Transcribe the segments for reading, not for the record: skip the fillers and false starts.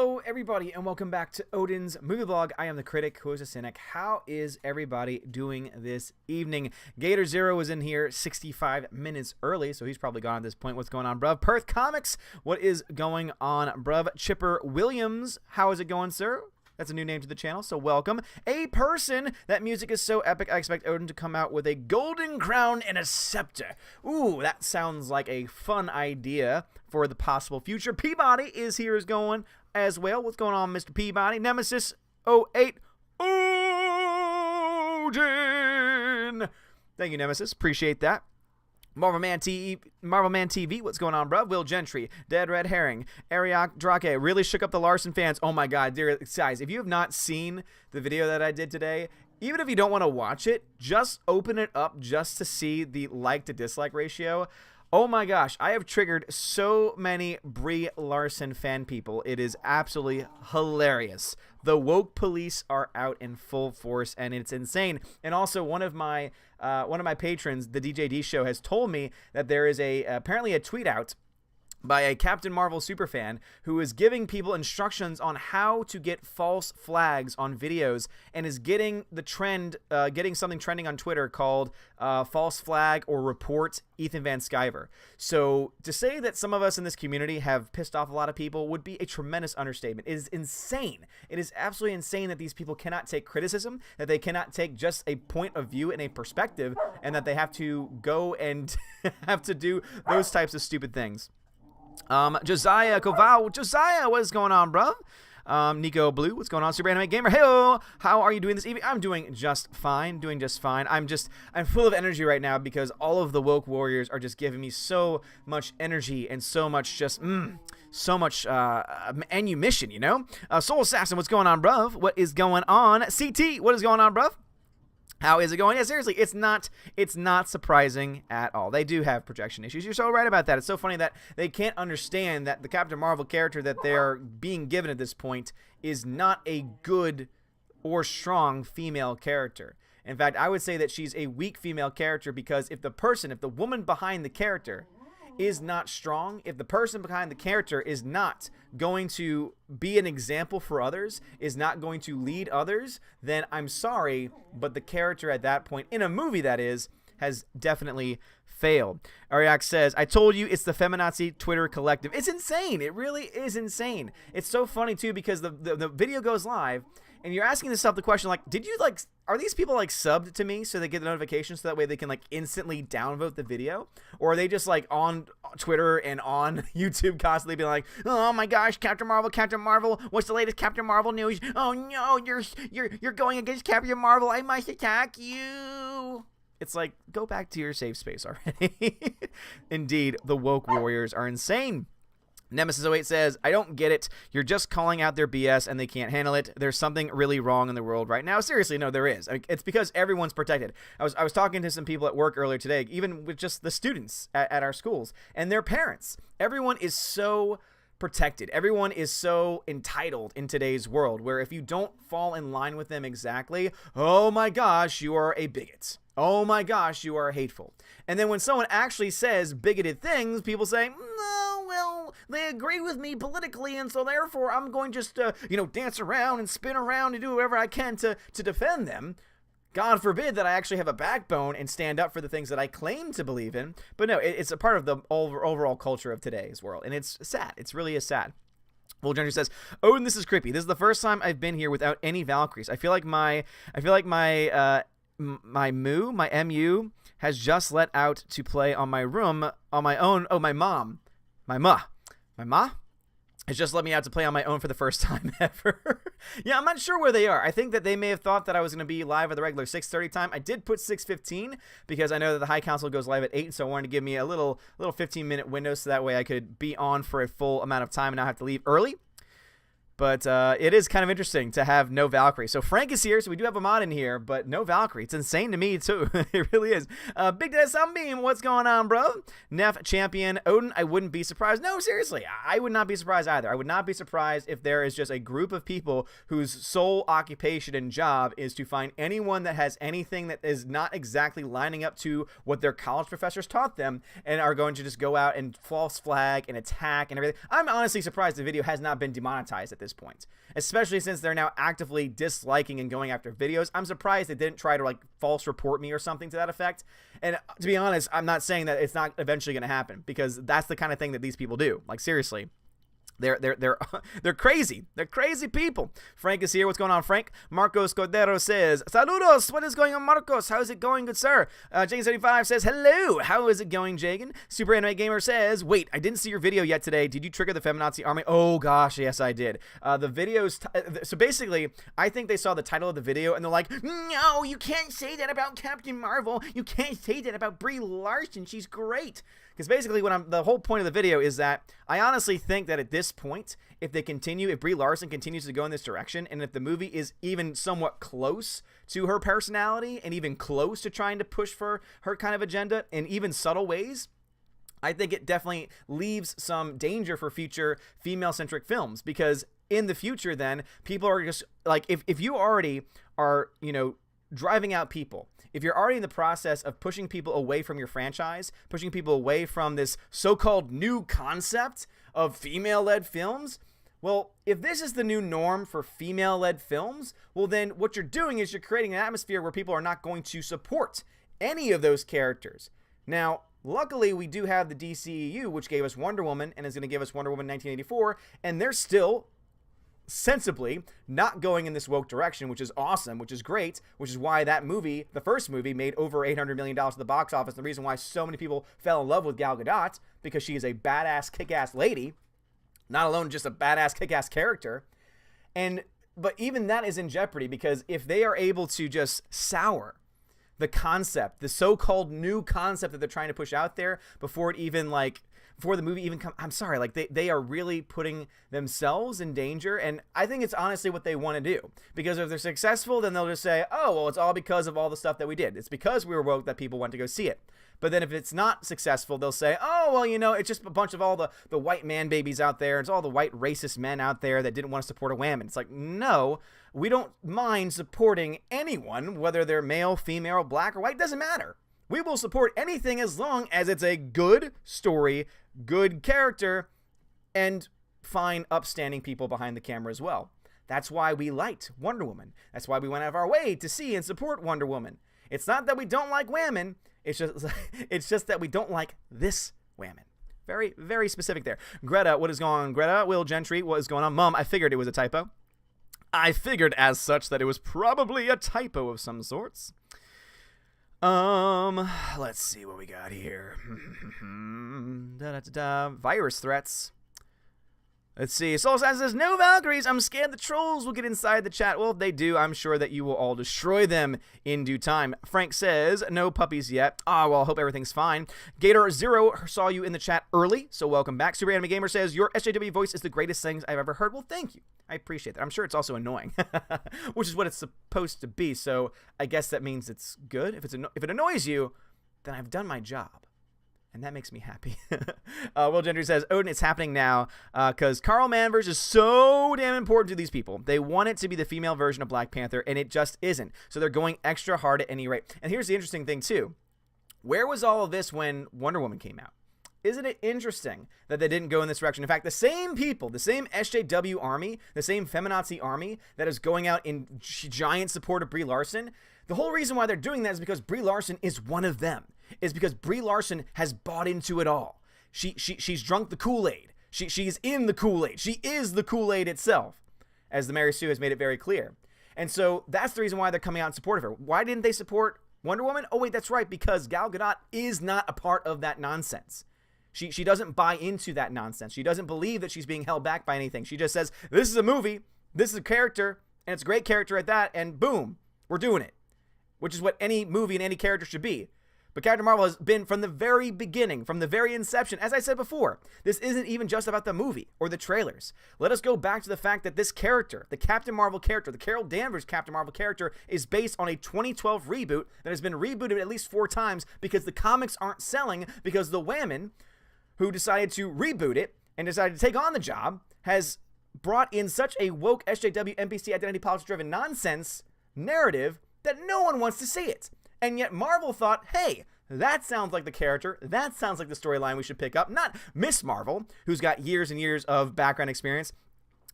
Hello, everybody, and welcome back to Odin's Movie Blog. I am the critic, who is a cynic. How is everybody doing this evening? Gator Zero is in here 65 minutes early, so he's probably gone at this point. What's going on, bruv? Perth Comics, what is going on, bruv? Chipper Williams, how is it going, sir? That's a new name to the channel, so welcome. A Person, that music is so epic, I expect Odin to come out with a golden crown and a scepter. Ooh, that sounds like a fun idea for the possible future. Peabody is here, is going as well. What's going on, Mr. Peabody? Nemesis 08, Odin! Thank you, Nemesis. Appreciate that. Marvel Man TV, what's going on, bruv? Will Gentry, Dead Red Herring, Ariak Drake, really shook up the Larson fans. Oh my god, dear guys, if you have not seen the video that I did today, even if you don't want to watch it, just open it up just to see the like to dislike ratio. Oh my gosh, I have triggered so many Brie Larson fan people. It is absolutely hilarious. The woke police are out in full force, and it's insane. And also, one of my patrons, the DJD Show, has told me that there is apparently a tweet out by a Captain Marvel superfan who is giving people instructions on how to get false flags on videos, and is getting the trend, getting something trending on Twitter called false flag or report Ethan Van Sciver. So to say that some of us in this community have pissed off a lot of people would be a tremendous understatement. It is insane. It is absolutely insane that these people cannot take criticism, that they cannot take just a point of view and a perspective, and that they have to go and have to do those types of stupid things. Josiah Koval, Josiah, what is going on, bro? Nico Blue, what's going on? Super Anime Gamer, hey, how are you doing this evening? I'm doing just fine, I'm full of energy right now because all of the woke warriors are just giving me so much energy and so much ammunition, you know? Soul Assassin, what's going on, bruv? What is going on? CT, what is going on, bruv? How is it going? Yeah, seriously, it's not surprising at all. They do have projection issues. You're so right about that. It's so funny that they can't understand that the Captain Marvel character that they're being given at this point is not a good or strong female character. In fact, I would say that she's a weak female character because if the woman behind the character is not strong, if the person behind the character is not going to be an example for others, is not going to lead others, then I'm sorry, but the character at that point, in a movie that is, has definitely failed. Ariak says, I told you it's the feminazi Twitter collective. It's insane. It really is insane. It's so funny, too, because the video goes live, and you're asking yourself the question, like, are these people, like, subbed to me so they get the notifications so that way they can, like, instantly downvote the video? Or are they just, like, on Twitter and on YouTube constantly being like, oh my gosh, Captain Marvel, what's the latest Captain Marvel news? Oh no, you're going against Captain Marvel, I must attack you. It's like, go back to your safe space already. Indeed, the woke warriors are insane. Nemesis 08 says, I don't get it. You're just calling out their BS and they can't handle it. There's something really wrong in the world right now. Seriously, no, there is. It's because everyone's protected. I was talking to some people at work earlier today, even with just the students at our schools and their parents. Everyone is so protected. Everyone is so entitled in today's world, where if you don't fall in line with them exactly, oh my gosh, you are a bigot. Oh my gosh, you are hateful. And then when someone actually says bigoted things, people say, no, well, they agree with me politically, and so therefore I'm going just to, dance around and spin around and do whatever I can to defend them. God forbid that I actually have a backbone and stand up for the things that I claim to believe in. But no, it's a part of the overall culture of today's world, and it's sad. It's really sad. Well, Gentry says, Odin, this is creepy. This is the first time I've been here without any Valkyries. I feel like my MU has just let out to play on my room on my own. Oh, my ma has just let me out to play on my own for the first time ever. Yeah, I'm not sure where they are. I think that they may have thought that I was going to be live at the regular 6:30 time. I did put 6:15 because I know that the High Council goes live at 8, so I wanted to give me a little 15-minute window so that way I could be on for a full amount of time and not have to leave early. But it is kind of interesting to have no Valkyrie. So Frank is here, so we do have a mod in here, but no Valkyrie. It's insane to me, too. It really is. Big Dad Sunbeam, what's going on, bro? Neff Champion. Odin, I wouldn't be surprised. No, seriously, I would not be surprised either. I would not be surprised if there is just a group of people whose sole occupation and job is to find anyone that has anything that is not exactly lining up to what their college professors taught them and are going to just go out and false flag and attack and everything. I'm honestly surprised the video has not been demonetized at this this point, especially since they're now actively disliking and going after videos. I'm surprised they didn't try to like false report me or something to that effect. And to be honest, I'm not saying that it's not eventually going to happen, because that's the kind of thing that these people do. Like, seriously. They're crazy. They're crazy people. Frank is here. What's going on, Frank? Marcos Cordero says, "Saludos. What is going on, Marcos? How is it going, good sir?" Jagan75 says, "Hello. How is it going, Jagan?" Super Anime Gamer says, "Wait, I didn't see your video yet today. Did you trigger the feminazi army?" Oh gosh, yes I did. The videos. So basically, I think they saw the title of the video and they're like, "No, you can't say that about Captain Marvel. You can't say that about Brie Larson. She's great." Because basically, the whole point of the video is that I honestly think that at this point, if Brie Larson continues to go in this direction, and if the movie is even somewhat close to her personality and even close to trying to push for her kind of agenda in even subtle ways, I think it definitely leaves some danger for future female-centric films. Because in the future, then, people are just like, if you already are, driving out people, if you're already in the process of pushing people away from your franchise, pushing people away from this so-called new concept of female-led films, well, if this is the new norm for female-led films, well, then what you're doing is you're creating an atmosphere where people are not going to support any of those characters. Now, luckily, we do have the DCEU, which gave us Wonder Woman and is going to give us Wonder Woman 1984, and they're still sensibly not going in this woke direction, which is awesome, which is great, which is why that movie, the first movie, made over $800 million at the box office. The reason why so many people fell in love with Gal Gadot, because she is a badass kick-ass lady, not alone just a badass kick-ass character. But even that is in jeopardy, because if they are able to just sour the concept, the so-called new concept that they're trying to push out there before the movie even comes, I'm sorry, like they are really putting themselves in danger. And I think it's honestly what they want to do, because if they're successful, then they'll just say, oh, well, it's all because of all the stuff that we did. It's because we were woke that people went to go see it. But then if it's not successful, they'll say, oh, well, it's just a bunch of all the white man babies out there. It's all the white racist men out there that didn't want to support a woman. It's like, no, we don't mind supporting anyone, whether they're male, female, black, or white, doesn't matter. We will support anything as long as it's a good story, good character, and fine, upstanding people behind the camera as well. That's why we liked Wonder Woman. That's why we went out of our way to see and support Wonder Woman. It's not that we don't like women. It's just that we don't like this woman. Very, very specific there. Greta, what is going on? Greta, Will Gentry, what is going on? Mom, I figured it was a typo. I figured as such that it was probably a typo of some sorts. Let's see what we got here. Virus threats. Let's see. Soul Sign says, no Valkyries. I'm scared the trolls will get inside the chat. Well, if they do, I'm sure that you will all destroy them in due time. Frank says, no puppies yet. Well, I hope everything's fine. Gator Zero saw you in the chat early, so welcome back. Super Anime Gamer says, your SJW voice is the greatest things I've ever heard. Well, thank you. I appreciate that. I'm sure it's also annoying, which is what it's supposed to be. So I guess that means it's good. If it annoys you, then I've done my job. And that makes me happy. Will Gentry says, Odin, it's happening now because Carl Manverse is so damn important to these people. They want it to be the female version of Black Panther, and it just isn't. So they're going extra hard at any rate. And here's the interesting thing, too. Where was all of this when Wonder Woman came out? Isn't it interesting that they didn't go in this direction? In fact, the same people, the same SJW army, the same feminazi army that is going out in giant support of Brie Larson, the whole reason why they're doing that is because Brie Larson is one of them. Is because Brie Larson has bought into it all. She's drunk the Kool-Aid. She's in the Kool-Aid. She is the Kool-Aid itself, as the Mary Sue has made it very clear. And so that's the reason why they're coming out in support of her. Why didn't they support Wonder Woman? Oh, wait, that's right, because Gal Gadot is not a part of that nonsense. She doesn't buy into that nonsense. She doesn't believe that she's being held back by anything. She just says, this is a movie, this is a character, and it's a great character at that, and boom, we're doing it. Which is what any movie and any character should be. But Captain Marvel has been from the very beginning, from the very inception. As I said before, this isn't even just about the movie or the trailers. Let us go back to the fact that this character, the Captain Marvel character, the Carol Danvers Captain Marvel character, is based on a 2012 reboot that has been rebooted at least 4 times because the comics aren't selling, because the women who decided to reboot it and decided to take on the job has brought in such a woke SJW NPC identity politics driven nonsense narrative that no one wants to see it. And yet Marvel thought, hey, that sounds like the character. That sounds like the storyline we should pick up. Not Miss Marvel, who's got years and years of background experience.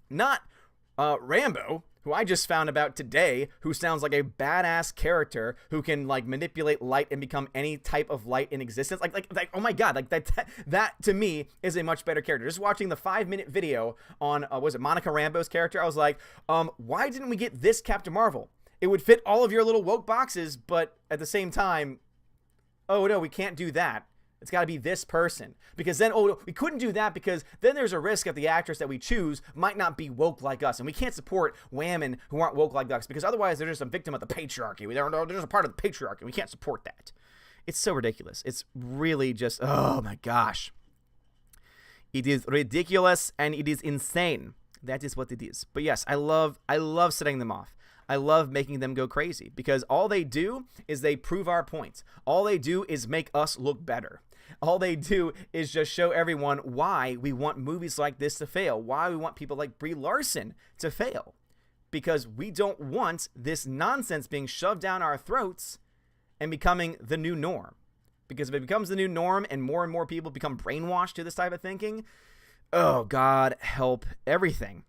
Not Rambo, who I just found about today, who sounds like a badass character who can like manipulate light and become any type of light in existence. Like oh my god, like that to me is a much better character. Just watching the 5-minute video on was it Monica Rambeau's character, I was like, why didn't we get this Captain Marvel? It would fit all of your little woke boxes, but at the same time, oh no, we can't do that. It's got to be this person. Because then, oh, we couldn't do that because then there's a risk that the actress that we choose might not be woke like us. And we can't support women who aren't woke like us because otherwise they're just a victim of the patriarchy. They're just a part of the patriarchy. We can't support that. It's so ridiculous. It's really just, oh my gosh. It is ridiculous and it is insane. That is what it is. But yes, I love setting them off. I love making them go crazy because all they do is they prove our points. All they do is make us look better. All they do is just show everyone why we want movies like this to fail, why we want people like Brie Larson to fail, because we don't want this nonsense being shoved down our throats and becoming the new norm. Because if it becomes the new norm and more people become brainwashed to this type of thinking, oh, God help everything.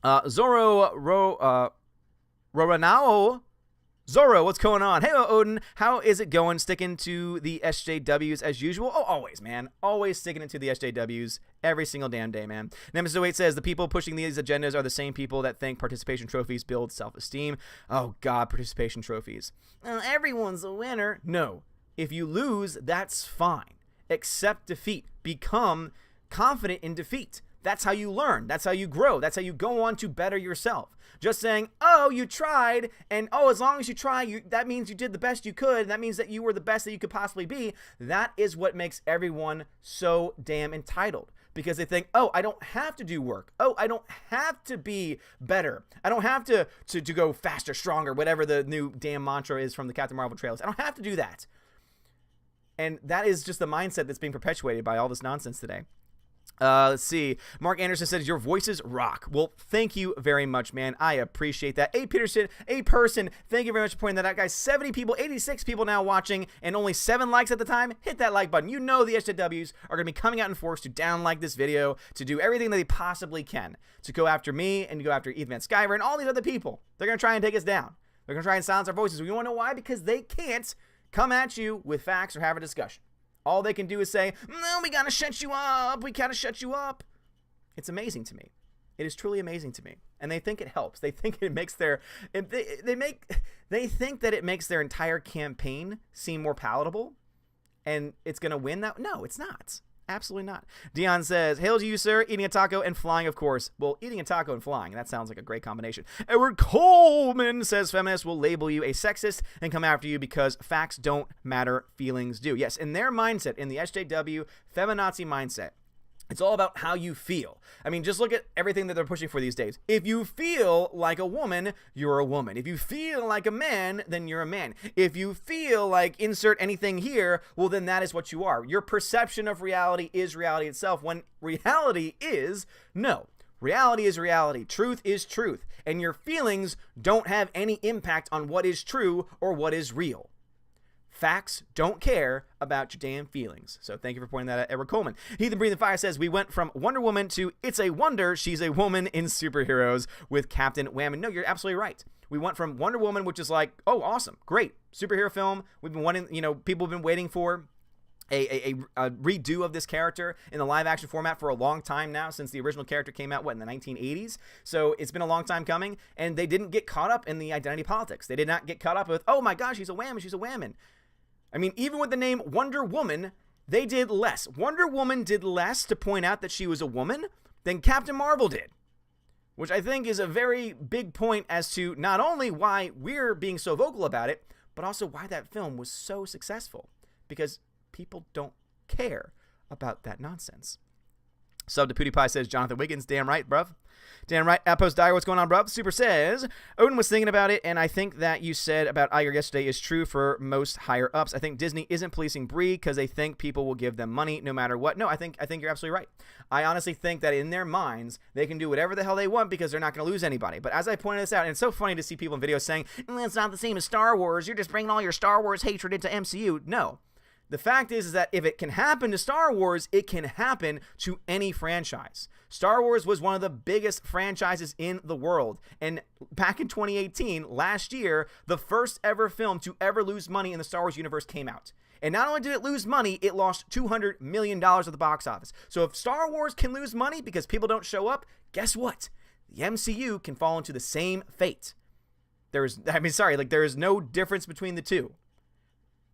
Zorro, what's going on? Hey, Odin, how is it going? Sticking to the SJWs as usual? Oh, always, man. Always sticking to the SJWs every single damn day, man. Nemesis08 says the people pushing these agendas are the same people that think participation trophies build self-esteem. Oh, God, participation trophies. Everyone's a winner. No. If you lose, that's fine. Accept defeat. Become confident in defeat. That's how you learn. That's how you grow. That's how you go on to better yourself. Just saying, oh, you tried, and oh, as long as you try, that means you did the best you could, and that means that you were the best that you could possibly be. That is what makes everyone so damn entitled. Because they think, oh, I don't have to do work. Oh, I don't have to be better. I don't have to go faster, stronger, whatever the new damn mantra is from the Captain Marvel trailers. I don't have to do that. And that is just the mindset that's being perpetuated by all this nonsense today. Let's see. Mark Anderson says, your voices rock. Well, thank you very much, man. I appreciate that. A Peterson, a person, thank you very much for pointing that out, guys. 70 people, 86 people now watching, and only 7 likes at the time. Hit that like button. You know the SJWs are going to be coming out in force to down-like this video, to do everything that they possibly can, to go after me and to go after Ethan Van Sciver and all these other people. They're going to try and take us down. They're going to try and silence our voices. We want to know why? Because they can't come at you with facts or have a discussion. All they can do is say, no, we gotta shut you up. We gotta shut you up. It's amazing to me. It is truly amazing to me. And they think it helps. They think it makes they think that it makes their entire campaign seem more palatable and it's gonna win that. No, it's not. Absolutely not. Dion says, hail to you, sir. Eating a taco and flying, of course. Well, eating a taco and flying, that sounds like a great combination. Edward Coleman says, feminists will label you a sexist and come after you because facts don't matter, feelings do. Yes, in their mindset, in the SJW feminazi mindset, it's all about how you feel. I mean, just look at everything that they're pushing for these days. If you feel like a woman, you're a woman. If you feel like a man, then you're a man. If you feel like insert anything here, well, then that is what you are. Your perception of reality is reality itself, when reality is no. Reality is reality. Truth is truth. And your feelings don't have any impact on what is true or what is real. Facts don't care about your damn feelings. So thank you for pointing that out, Edward Coleman. Heathen Breathing Fire says, we went from Wonder Woman to It's a Wonder She's a Woman in Superheroes with Captain Whammon. No, you're absolutely right. We went from Wonder Woman, which is like, oh, awesome, great, superhero film. We've been wanting, people have been waiting for a redo of this character in the live action format for a long time now, since the original character came out, in the 1980s. So it's been a long time coming, and they didn't get caught up in the identity politics. They did not get caught up with, oh my gosh, she's a Whammon. I mean, even with the name Wonder Woman, they did less. Wonder Woman did less to point out that she was a woman than Captain Marvel did, which I think is a very big point as to not only why we're being so vocal about it, but also why that film was so successful, because people don't care about that nonsense. Sub to PewDiePie says, Jonathan Wiggins, damn right, bruv. Damn right. Outpost Dyer, what's going on, bruv? Super says, Odin was thinking about it, and I think that you said about Iger yesterday is true for most higher-ups. I think Disney isn't policing Brie because they think people will give them money no matter what. No, I think you're absolutely right. I honestly think that in their minds, they can do whatever the hell they want because they're not going to lose anybody. But as I pointed this out, and it's so funny to see people in videos saying, it's not the same as Star Wars. You're just bringing all your Star Wars hatred into MCU. No. The fact is that if it can happen to Star Wars, it can happen to any franchise. Star Wars was one of the biggest franchises in the world. And back in 2018, last year, the first ever film to ever lose money in the Star Wars universe came out. And not only did it lose money, it lost $200 million at the box office. So if Star Wars can lose money because people don't show up, guess what? The MCU can fall into the same fate. There is no difference between the two.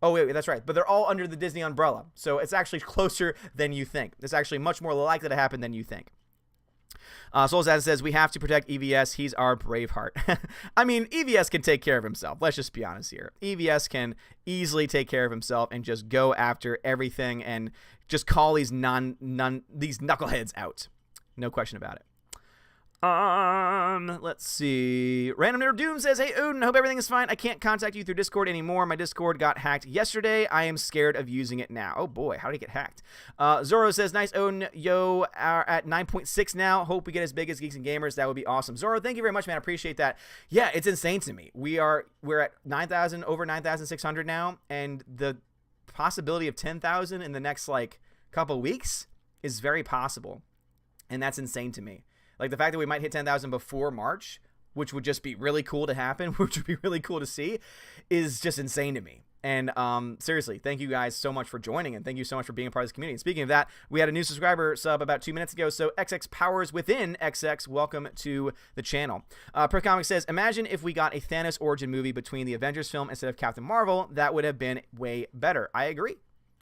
Oh, wait, that's right. But they're all under the Disney umbrella. So it's actually closer than you think. It's actually much more likely to happen than you think. Soul Assassin says, we have to protect EVS. He's our Braveheart. I mean, EVS can take care of himself. Let's just be honest here. EVS can easily take care of himself and just go after everything and just call these these knuckleheads out. No question about it. Let's see. Random Nerd Doom says, hey, Odin, hope everything is fine. I can't contact you through Discord anymore. My Discord got hacked yesterday. I am scared of using it now. Oh, boy. How did it get hacked? Zoro says, nice, Odin. Yo, are at 9.6 now. Hope we get as big as Geeks and Gamers. That would be awesome. Zoro, thank you very much, man. I appreciate that. Yeah, it's insane to me. We're at 9,000, over 9,600 now, and the possibility of 10,000 in the next, couple weeks is very possible, and that's insane to me. Like, the fact that we might hit 10,000 before March, which would just be really cool to happen, which would be really cool to see, is just insane to me. And seriously, thank you guys so much for joining, and thank you so much for being a part of this community. And speaking of that, we had a new subscriber sub about 2 minutes ago, so XX Powers Within XX, welcome to the channel. Per Comic says, imagine if we got a Thanos origin movie between the Avengers film instead of Captain Marvel. That would have been way better. I agree.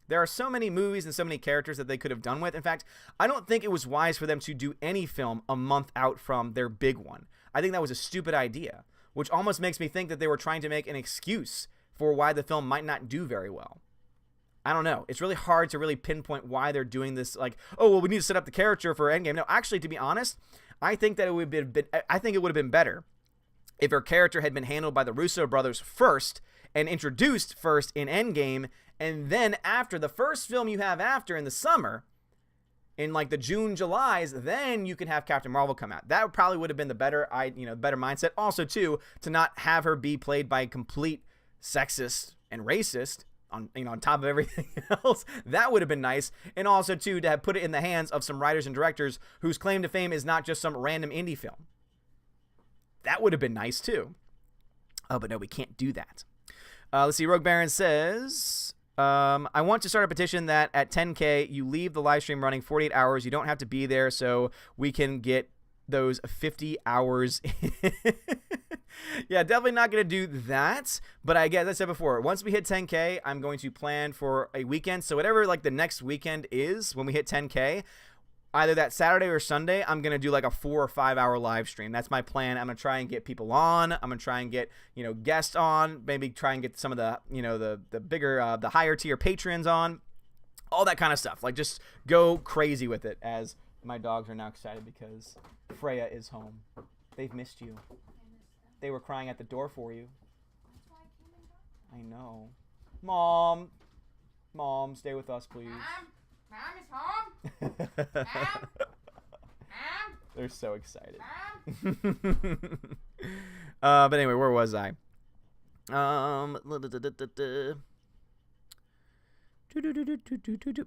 There are so many movies and so many characters that they could have done with. In fact, I don't think it was wise for them to do any film a month out from their big one. I think that was a stupid idea, which almost makes me think that they were trying to make an excuse for why the film might not do very well. I don't know. It's really hard to really pinpoint why they're doing this, we need to set up the character for Endgame. No, actually, to be honest, I think that it would have been better if her character had been handled by the Russo brothers first and introduced first in Endgame. And then after the first film you have after in the summer, in the June, Julys, then you can have Captain Marvel come out. That probably would have been the better mindset. Also, too, to not have her be played by a complete sexist and racist on top of everything else. That would have been nice. And also, too, to have put it in the hands of some writers and directors whose claim to fame is not just some random indie film. That would have been nice, too. Oh, but no, we can't do that. Let's see. Rogue Baron says, I want to start a petition that at 10K, you leave the live stream running 48 hours. You don't have to be there so we can get those 50 hours. Yeah, definitely not going to do that. But I guess, as I said before, once we hit 10K, I'm going to plan for a weekend. So whatever the next weekend is when we hit 10K, either that Saturday or Sunday, I'm going to do a 4 or 5 hour live stream. That's my plan. I'm going to try and get people on. I'm going to try and get, guests on, maybe try and get some of the, the bigger, the higher tier patrons on, all that kind of stuff. Just go crazy with it, as my dogs are now excited because Freya is home. They've missed you. They were crying at the door for you. I know. Mom, stay with us, please. Mom is home. Mom. They're so excited. But anyway, where was I? But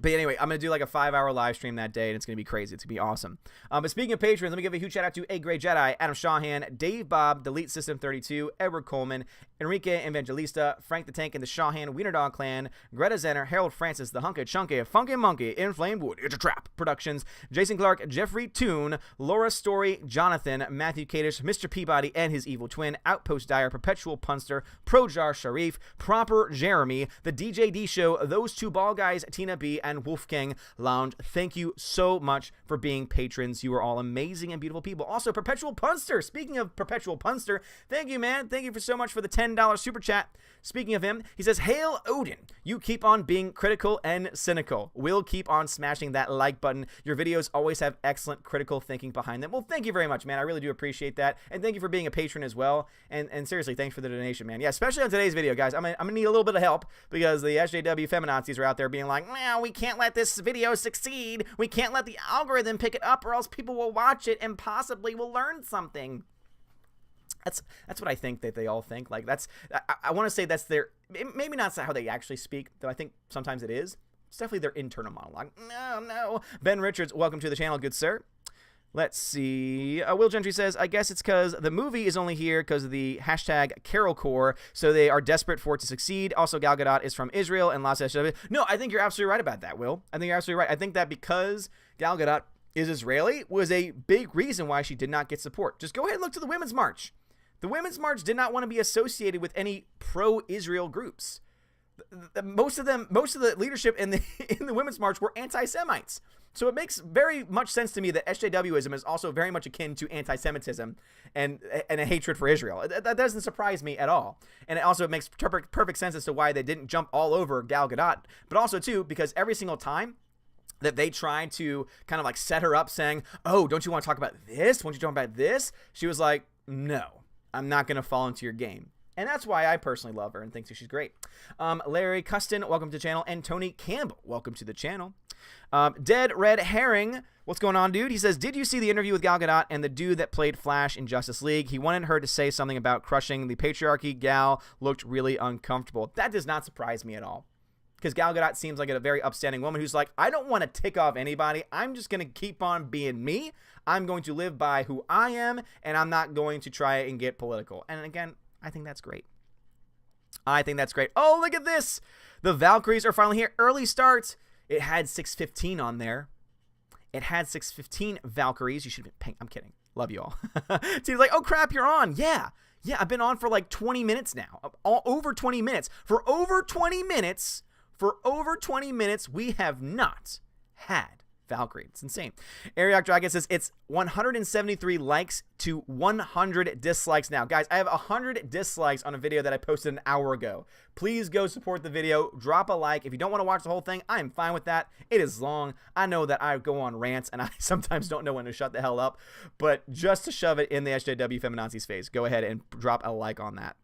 anyway, I'm going to do a 5 hour live stream that day, and it's going to be crazy. It's going to be awesome. But speaking of patrons, let me give a huge shout out to A Grey Jedi, Adam Shawhan, Dave Bob, Delete System 32, Edward Coleman, Enrique Evangelista, Frank the Tank and the Shawhan Wiener Dog Clan, Greta Zenner, Harold Francis, The Hunka Chunky, Funky Monkey, Inflamed Wood, It's a Trap Productions, Jason Clark, Jeffrey Toon, Laura Story, Jonathan, Matthew Kadish, Mr. Peabody and his evil twin, Outpost Dyer, Perpetual Punster, Projar Sharif, Proper Jeremy, The DJD Show, Those Two Ball Guys, Tina B, and Wolfgang Lounge. Thank you so much for being patrons. You are all amazing and beautiful people. Also, Perpetual Punster. Speaking of Perpetual Punster, thank you, man. Thank you for so much for the $10 super chat. Speaking of him, he says, Hail Odin. You keep on being critical and cynical. We'll keep on smashing that like button. Your videos always have excellent critical thinking behind them. Well, thank you very much, man. I really do appreciate that. And thank you for being a patron as well. And seriously, thanks for the donation, man. Yeah, especially on today's video, guys. I'm gonna need a little bit of help because the SJW feminazis are out there being like, well, we can't let this video succeed. We can't let the algorithm pick it up or else people will watch it and possibly will learn something. That's what I think that they all think. Like I want to say that's their, maybe not how they actually speak, though I think sometimes it is. It's definitely their internal monologue. No. Ben Richards, welcome to the channel, good sir. Let's see. Will Gentry says, I guess it's because the movie is only here because of the hashtag Carolcore, so they are desperate for it to succeed. Also, Gal Gadot is from Israel and Los Angeles. No, I think you're absolutely right about that, Will. I think you're absolutely right. I think that because Gal Gadot is Israeli was a big reason why she did not get support. Just go ahead and look to the Women's March. The Women's March did not want to be associated with any pro-Israel groups. Most of the leadership in the Women's March were anti-Semites. So it makes very much sense to me that SJWism is also very much akin to anti-Semitism and a hatred for Israel. That doesn't surprise me at all. And it makes perfect sense as to why they didn't jump all over Gal Gadot. But also, too, because every single time that they tried to kind of like set her up saying, oh, don't you want to talk about this? Won't you talk about this? She was like, no, I'm not going to fall into your game. And that's why I personally love her and think she's great. Larry Custon, welcome to the channel. And Tony Campbell, welcome to the channel. Dead Red Herring, what's going on, dude? He says, did you see the interview with Gal Gadot and the dude that played Flash in Justice League? He wanted her to say something about crushing the patriarchy. Gal looked really uncomfortable. That does not surprise me at all. Because Gal Gadot seems like a very upstanding woman who's like, I don't want to tick off anybody. I'm just going to keep on being me. I'm going to live by who I am, and I'm not going to try and get political. And again, I think that's great. I think that's great. Oh, look at this. The Valkyries are finally here. Early start. It had 6:15 on there. It had 6:15 Valkyries. You should have been paying. I'm kidding. Love you all. So he's like, oh, crap, you're on. Yeah, I've been on for like 20 minutes now. Over 20 minutes. For over 20 minutes, we have not had Valkyrie. It's insane. Ariok Dragon says it's 173 likes to 100 dislikes now. Guys, I have 100 dislikes on a video that I posted an hour ago. Please go support the video. Drop a like. If you don't want to watch the whole thing, I'm fine with that. It is long. I know that I go on rants and I sometimes don't know when to shut the hell up, but just to shove it in the SJW feminazis face, go ahead and drop a like on that.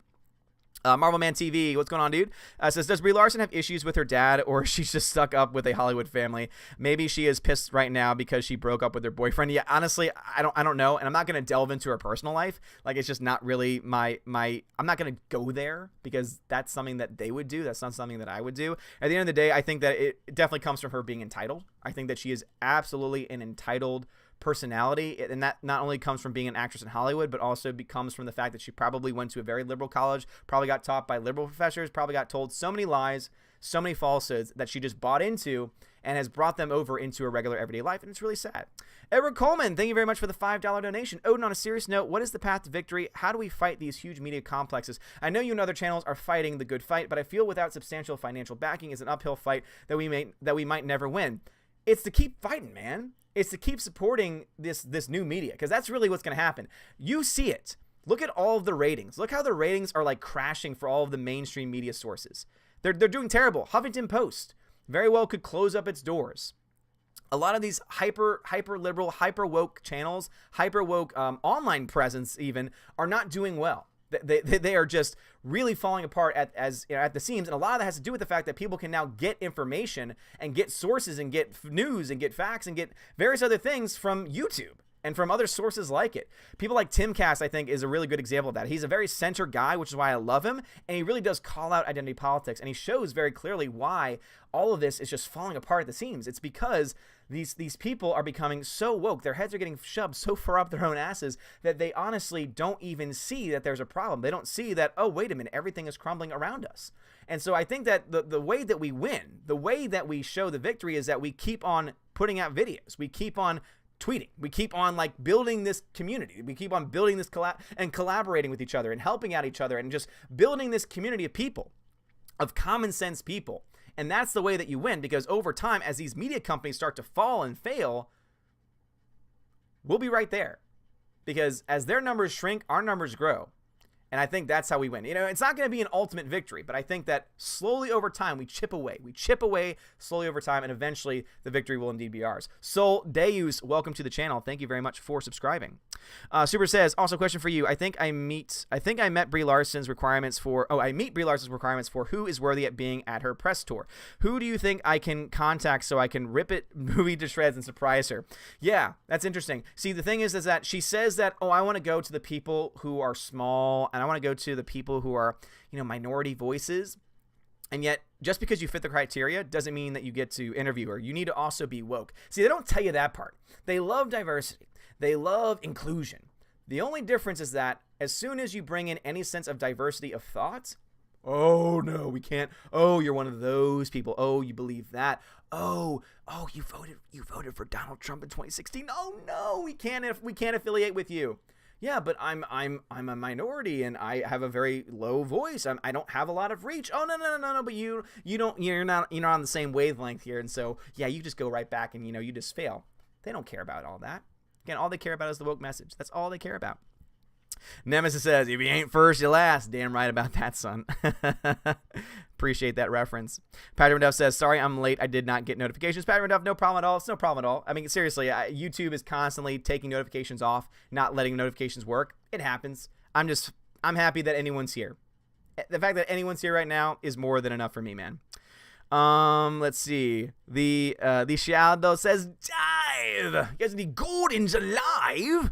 Marvel Man TV, what's going on, dude? Says, does Brie Larson have issues with her dad, or she's just stuck up with a Hollywood family? Maybe she is pissed right now because she broke up with her boyfriend. Yeah, honestly, I don't know, and I'm not gonna delve into her personal life. Like, it's just not really my. I'm not gonna go there because that's something that they would do. That's not something that I would do. At the end of the day, I think that it definitely comes from her being entitled. I think that she is absolutely an entitled personality, and that not only comes from being an actress in Hollywood, but also comes from the fact that she probably went to a very liberal college, probably got taught by liberal professors, probably got told so many lies, so many falsehoods that she just bought into and has brought them over into her regular everyday life, and it's really sad. Edward Coleman, thank you very much for the $5 donation. Odin, on a serious note, what is the path to victory? How do we fight these huge media complexes? I know you and other channels are fighting the good fight, but I feel without substantial financial backing is an uphill fight that we might never win. It's to keep fighting, man. It's to keep supporting this new media, because that's really what's going to happen. You see it. Look at all of the ratings. Look how the ratings are like crashing for all of the mainstream media sources. They're doing terrible. Huffington Post very well could close up its doors. A lot of these hyper liberal, hyper woke channels, hyper woke online presence even are not doing well. They are just really falling apart at the seams, and a lot of that has to do with the fact that people can now get information and get sources and get news and get facts and get various other things from YouTube and from other sources like it. People like Timcast, I think, is a really good example of that. He's a very center guy, which is why I love him, and he really does call out identity politics, and he shows very clearly why all of this is just falling apart at the seams. It's because these people are becoming so woke, their heads are getting shoved so far up their own asses that they honestly don't even see that there's a problem. They don't see that, oh, wait a minute, everything is crumbling around us. And so I think that the way that we win, the way that we show the victory is that we keep on putting out videos. We keep on tweeting. We keep on like building this community. We keep on building this collaborating with each other and helping out each other and just building this community of people, of common sense people. And that's the way that you win, because over time, as these media companies start to fall and fail, we'll be right there. Because as their numbers shrink, our numbers grow. And I think that's how we win. You know, it's not going to be an ultimate victory, but I think that slowly over time, we chip away. We chip away slowly over time, and eventually the victory will indeed be ours. Sol Deus, welcome to the channel. Thank you very much for subscribing. Super says, also question for you. I think I met Brie Larson's requirements for, I meet Brie Larson's requirements for who is worthy at being at her press tour. Who do you think I can contact so I can rip it movie to shreds and surprise her? Yeah, that's interesting. See, the thing is that she says that, I want to go to the people who are small, and I want to go to the people who are, minority voices. And yet, just because you fit the criteria doesn't mean that you get to interview her. You need to also be woke. See, they don't tell you that part. They love diversity. They love inclusion. The only difference is that as soon as you bring in any sense of diversity of thought, oh, no, we can't. Oh, you're one of those people. Oh, you believe that. Oh, you voted for Donald Trump in 2016. Oh, no, we can't affiliate with you. Yeah, but I'm a minority and I have a very low voice. I don't have a lot of reach. Oh, no, but you're not on the same wavelength here, and so yeah, you just go right back and you just fail. They don't care about all that. Again, all they care about is the woke message. That's all they care about. Nemesis says, if you ain't first, you last. Damn right about that, son. Appreciate that reference. Patrick Duff says, sorry, I'm late. I did not get notifications. Patrick Duff, no problem at all. It's no problem at all. I mean, seriously, YouTube is constantly taking notifications off, not letting notifications work. It happens. I'm happy that anyone's here. The fact that anyone's here right now is more than enough for me, man. Let's see. The Shadow says, dive! Yes, the Gordon's alive!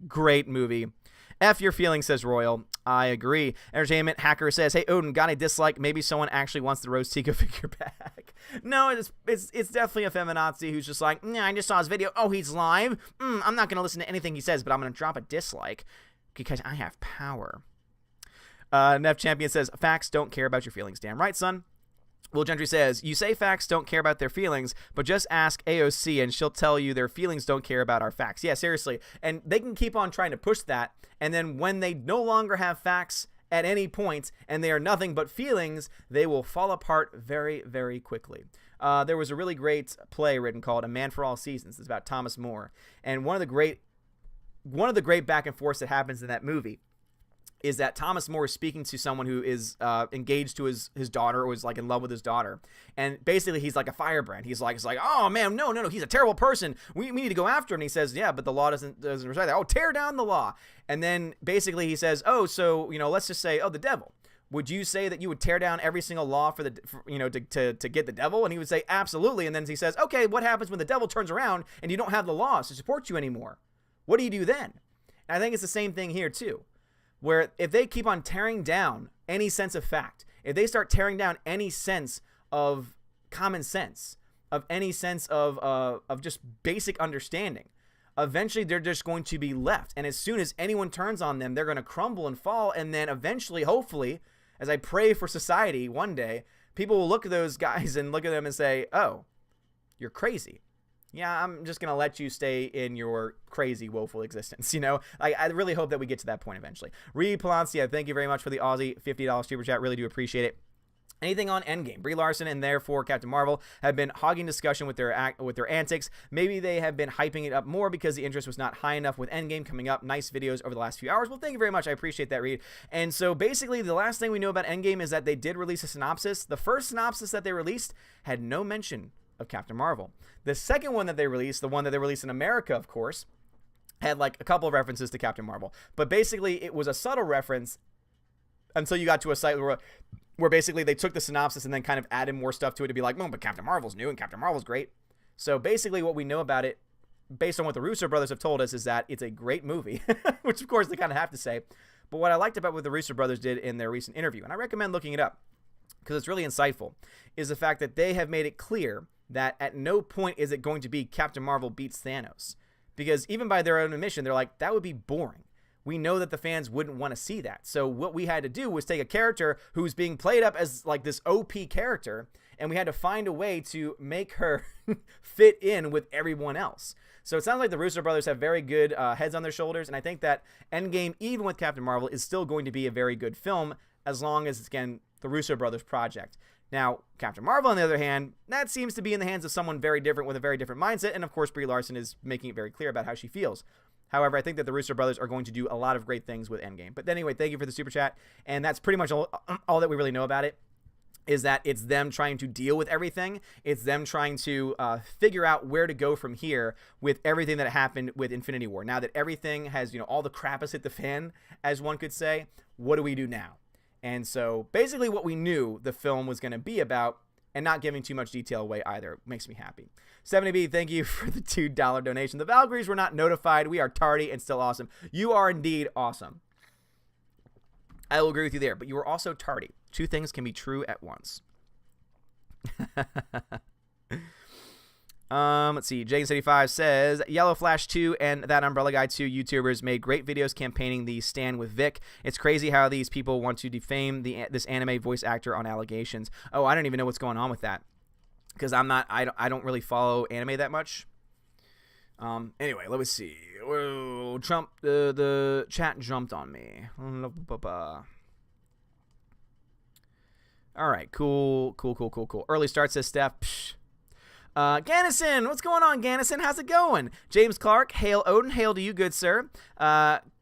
Great movie. F your feelings, says Royal. I agree. Entertainment Hacker says, hey, Odin, got a dislike? Maybe someone actually wants the Rose Tico figure back. No, it's definitely a feminazi who's just like, I just saw his video. Oh, he's live? I'm not going to listen to anything he says, but I'm going to drop a dislike because I have power. Nev Champion says, facts don't care about your feelings. Damn right, son. Will Gentry says, you say facts don't care about their feelings, but just ask AOC and she'll tell you their feelings don't care about our facts. Yeah, seriously. And they can keep on trying to push that. And then when they no longer have facts at any point and they are nothing but feelings, they will fall apart very, very quickly. There was a really great play written called A Man for All Seasons. It's about Thomas More. And one of the great back and forths that happens in that movie is that Thomas More is speaking to someone who is engaged to his daughter, or is like in love with his daughter. And basically he's like a firebrand. He's like, oh man, no, he's a terrible person. We need to go after him. And he says, yeah, but the law doesn't respect that. Oh, tear down the law. And then basically he says, so let's just say, the devil. Would you say that you would tear down every single law to get the devil? And he would say, absolutely. And then he says, okay, what happens when the devil turns around and you don't have the laws to support you anymore? What do you do then? And I think it's the same thing here too. Where if they keep on tearing down any sense of fact, if they start tearing down any sense of common sense, of any sense of just basic understanding, eventually they're just going to be left. And as soon as anyone turns on them, they're going to crumble and fall. And then eventually, hopefully, as I pray for society one day, people will look at those guys and look at them and say, oh, you're crazy. Yeah, I'm just going to let you stay in your crazy, woeful existence, I really hope that we get to that point eventually. Reed Palancia, thank you very much for the Aussie $50 super chat. Really do appreciate it. Anything on Endgame? Brie Larson and therefore Captain Marvel have been hogging discussion with their antics. Maybe they have been hyping it up more because the interest was not high enough with Endgame coming up. Nice videos over the last few hours. Well, thank you very much. I appreciate that, Reed. And so basically the last thing we know about Endgame is that they did release a synopsis. The first synopsis that they released had no mention of Captain Marvel. The second one that they released, the one that they released in America, of course, had like a couple of references to Captain Marvel. But basically, it was a subtle reference until you got to a site where basically they took the synopsis and then kind of added more stuff to it to be like, but Captain Marvel's new and Captain Marvel's great. So basically what we know about it, based on what the Russo brothers have told us, is that it's a great movie, which of course they kind of have to say. But what I liked about what the Russo brothers did in their recent interview, and I recommend looking it up because it's really insightful, is the fact that they have made it clear that at no point is it going to be Captain Marvel beats Thanos. Because even by their own admission, they're like, that would be boring. We know that the fans wouldn't want to see that. So what we had to do was take a character who's being played up as like this OP character, and we had to find a way to make her fit in with everyone else. So it sounds like the Russo brothers have very good heads on their shoulders, and I think that Endgame, even with Captain Marvel, is still going to be a very good film as long as it's, again, the Russo brothers project. Now, Captain Marvel, on the other hand, that seems to be in the hands of someone very different with a very different mindset, and of course, Brie Larson is making it very clear about how she feels. However, I think that the Russo brothers are going to do a lot of great things with Endgame. But anyway, thank you for the super chat, and that's pretty much all that we really know about it. is that it's them trying to deal with everything. It's them trying to figure out where to go from here with everything that happened with Infinity War. Now that everything has, all the crap has hit the fan, as one could say, what do we do now? And so basically what we knew the film was going to be about, and not giving too much detail away either, makes me happy. 70B, thank you for the $2 donation. The Valkyries were not notified. We are tardy and still awesome. You are indeed awesome. I will agree with you there, but you were also tardy. Two things can be true at once. Let's see. Jagan75 says, Yellow Flash 2 and that Umbrella Guy 2 YouTubers made great videos campaigning the stand with Vic. It's crazy how these people want to defame this anime voice actor on allegations. Oh, I don't even know what's going on with that, because I don't really follow anime that much. Anyway, let me see. Whoa, Trump, the chat jumped on me. All right, cool. Early start, says Steph. Psh. Gannison, what's going on, Gannison? How's it going? James Clark, hail Odin, hail to you, good sir.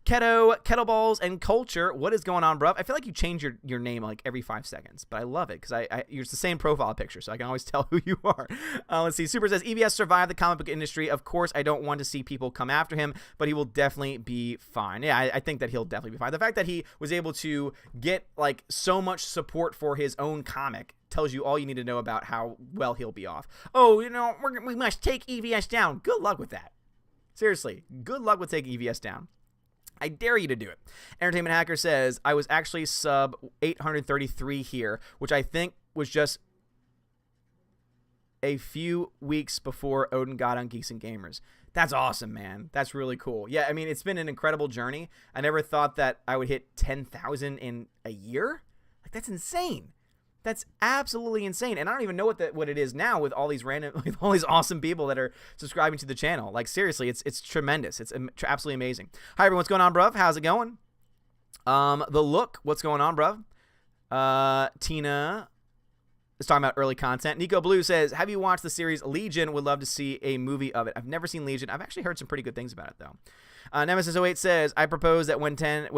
Kettleballs and Culture, what is going on, bruv? I feel like you change your name like every 5 seconds, but I love it because you're the same profile picture, so I can always tell who you are. Let's see. Super says, EBS survived the comic book industry. Of course, I don't want to see people come after him, but he will definitely be fine. Yeah, I think that he'll definitely be fine. The fact that he was able to get like so much support for his own comic tells you all you need to know about how well he'll be off. Oh, we must take EVS down. Good luck with that. Seriously, good luck with taking EVS down. I dare you to do it. Entertainment Hacker says, I was actually sub 833 here, which I think was just a few weeks before Odin got on Geeks and Gamers. That's awesome, man. That's really cool. Yeah, I mean, it's been an incredible journey. I never thought that I would hit 10,000 in a year. Like, that's insane. That's absolutely insane. And I don't even know what it is now with all these awesome people that are subscribing to the channel. Like, seriously, it's tremendous. It's absolutely amazing. Hi, everyone. What's going on, bruv? How's it going? The Look. What's going on, bruv? Tina is talking about early content. Nico Blue says, have you watched the series Legion? Would love to see a movie of it. I've never seen Legion. I've actually heard some pretty good things about it, though. Nemesis08 says, I propose that when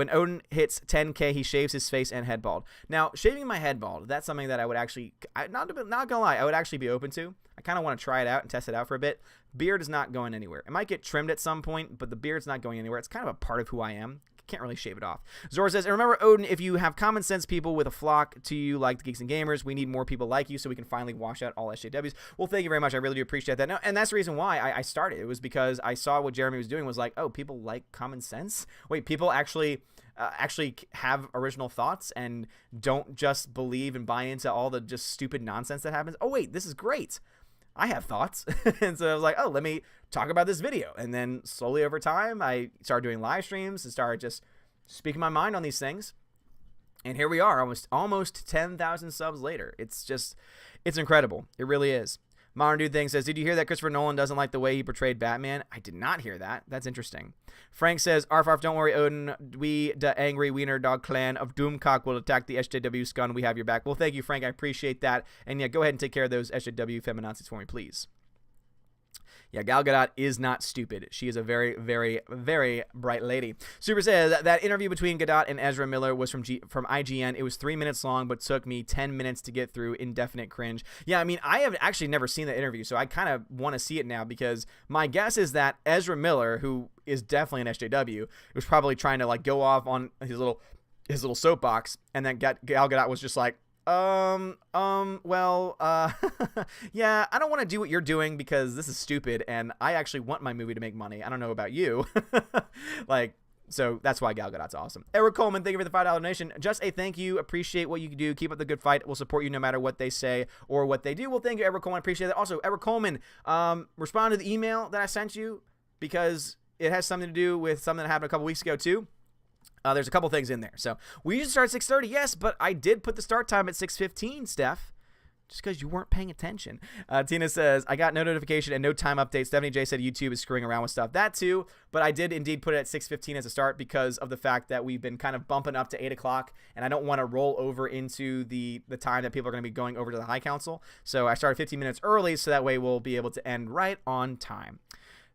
Odin hits 10K, he shaves his face and head bald. Now, shaving my head bald, that's something that I would actually, not gonna lie, I would actually be open to. I kind of want to try it out and test it out for a bit. Beard is not going anywhere. It might get trimmed at some point, but the beard's not going anywhere. It's kind of a part of who I am. Can't really shave it off. Zora says, and remember, Odin, if you have common sense people with a flock to you like the Geeks and Gamers, we need more people like you so we can finally wash out all SJWs. Well, thank you very much. I really do appreciate that. No, and that's the reason why I started. It was because I saw what Jeremy was doing was like, oh, people like common sense? Wait, people actually have original thoughts and don't just believe and buy into all the just stupid nonsense that happens? Oh, wait, this is great. I have thoughts. And so I was like, oh, let me talk about this video. And then slowly over time, I started doing live streams and started just speaking my mind on these things. And here we are, almost 10,000 subs later. It's incredible. It really is. Modern Dude Thing says, did you hear that Christopher Nolan doesn't like the way he portrayed Batman? I did not hear that. That's interesting. Frank says, arf arf, don't worry, Odin. We, the angry wiener dog clan of Doomcock, will attack the SJW scun. We have your back. Well, thank you, Frank. I appreciate that. And yeah, go ahead and take care of those SJW feminazis for me, please. Yeah, Gal Gadot is not stupid. She is a very, very, very bright lady. Super says that interview between Gadot and Ezra Miller was from IGN. It was 3 minutes long, but took me 10 minutes to get through. Indefinite cringe. Yeah, I mean, I have actually never seen that interview, so I kind of want to see it now because my guess is that Ezra Miller, who is definitely an SJW, was probably trying to like go off on his little soapbox, and then Gal Gadot was just like, well, yeah, I don't want to do what you're doing because this is stupid and I actually want my movie to make money. I don't know about you. Like, so that's why Gal Gadot's awesome. Eric Coleman, thank you for the $5 donation. Just a thank you. Appreciate what you do. Keep up the good fight. We'll support you no matter what they say or what they do. Well, thank you, Eric Coleman. Appreciate that. Also, Eric Coleman, respond to the email that I sent you because it has something to do with something that happened a couple weeks ago too. There's a couple things in there. So we usually start at 6:30, yes, but I did put the start time at 6:15, Steph, just because you weren't paying attention. Tina says, I got no notification and no time update. Stephanie J said YouTube is screwing around with stuff. That too, but I did indeed put it at 6:15 as a start because of the fact that we've been kind of bumping up to 8 o'clock, and I don't want to roll over into the time that people are going to be going over to the High Council. So I started 15 minutes early, so that way we'll be able to end right on time.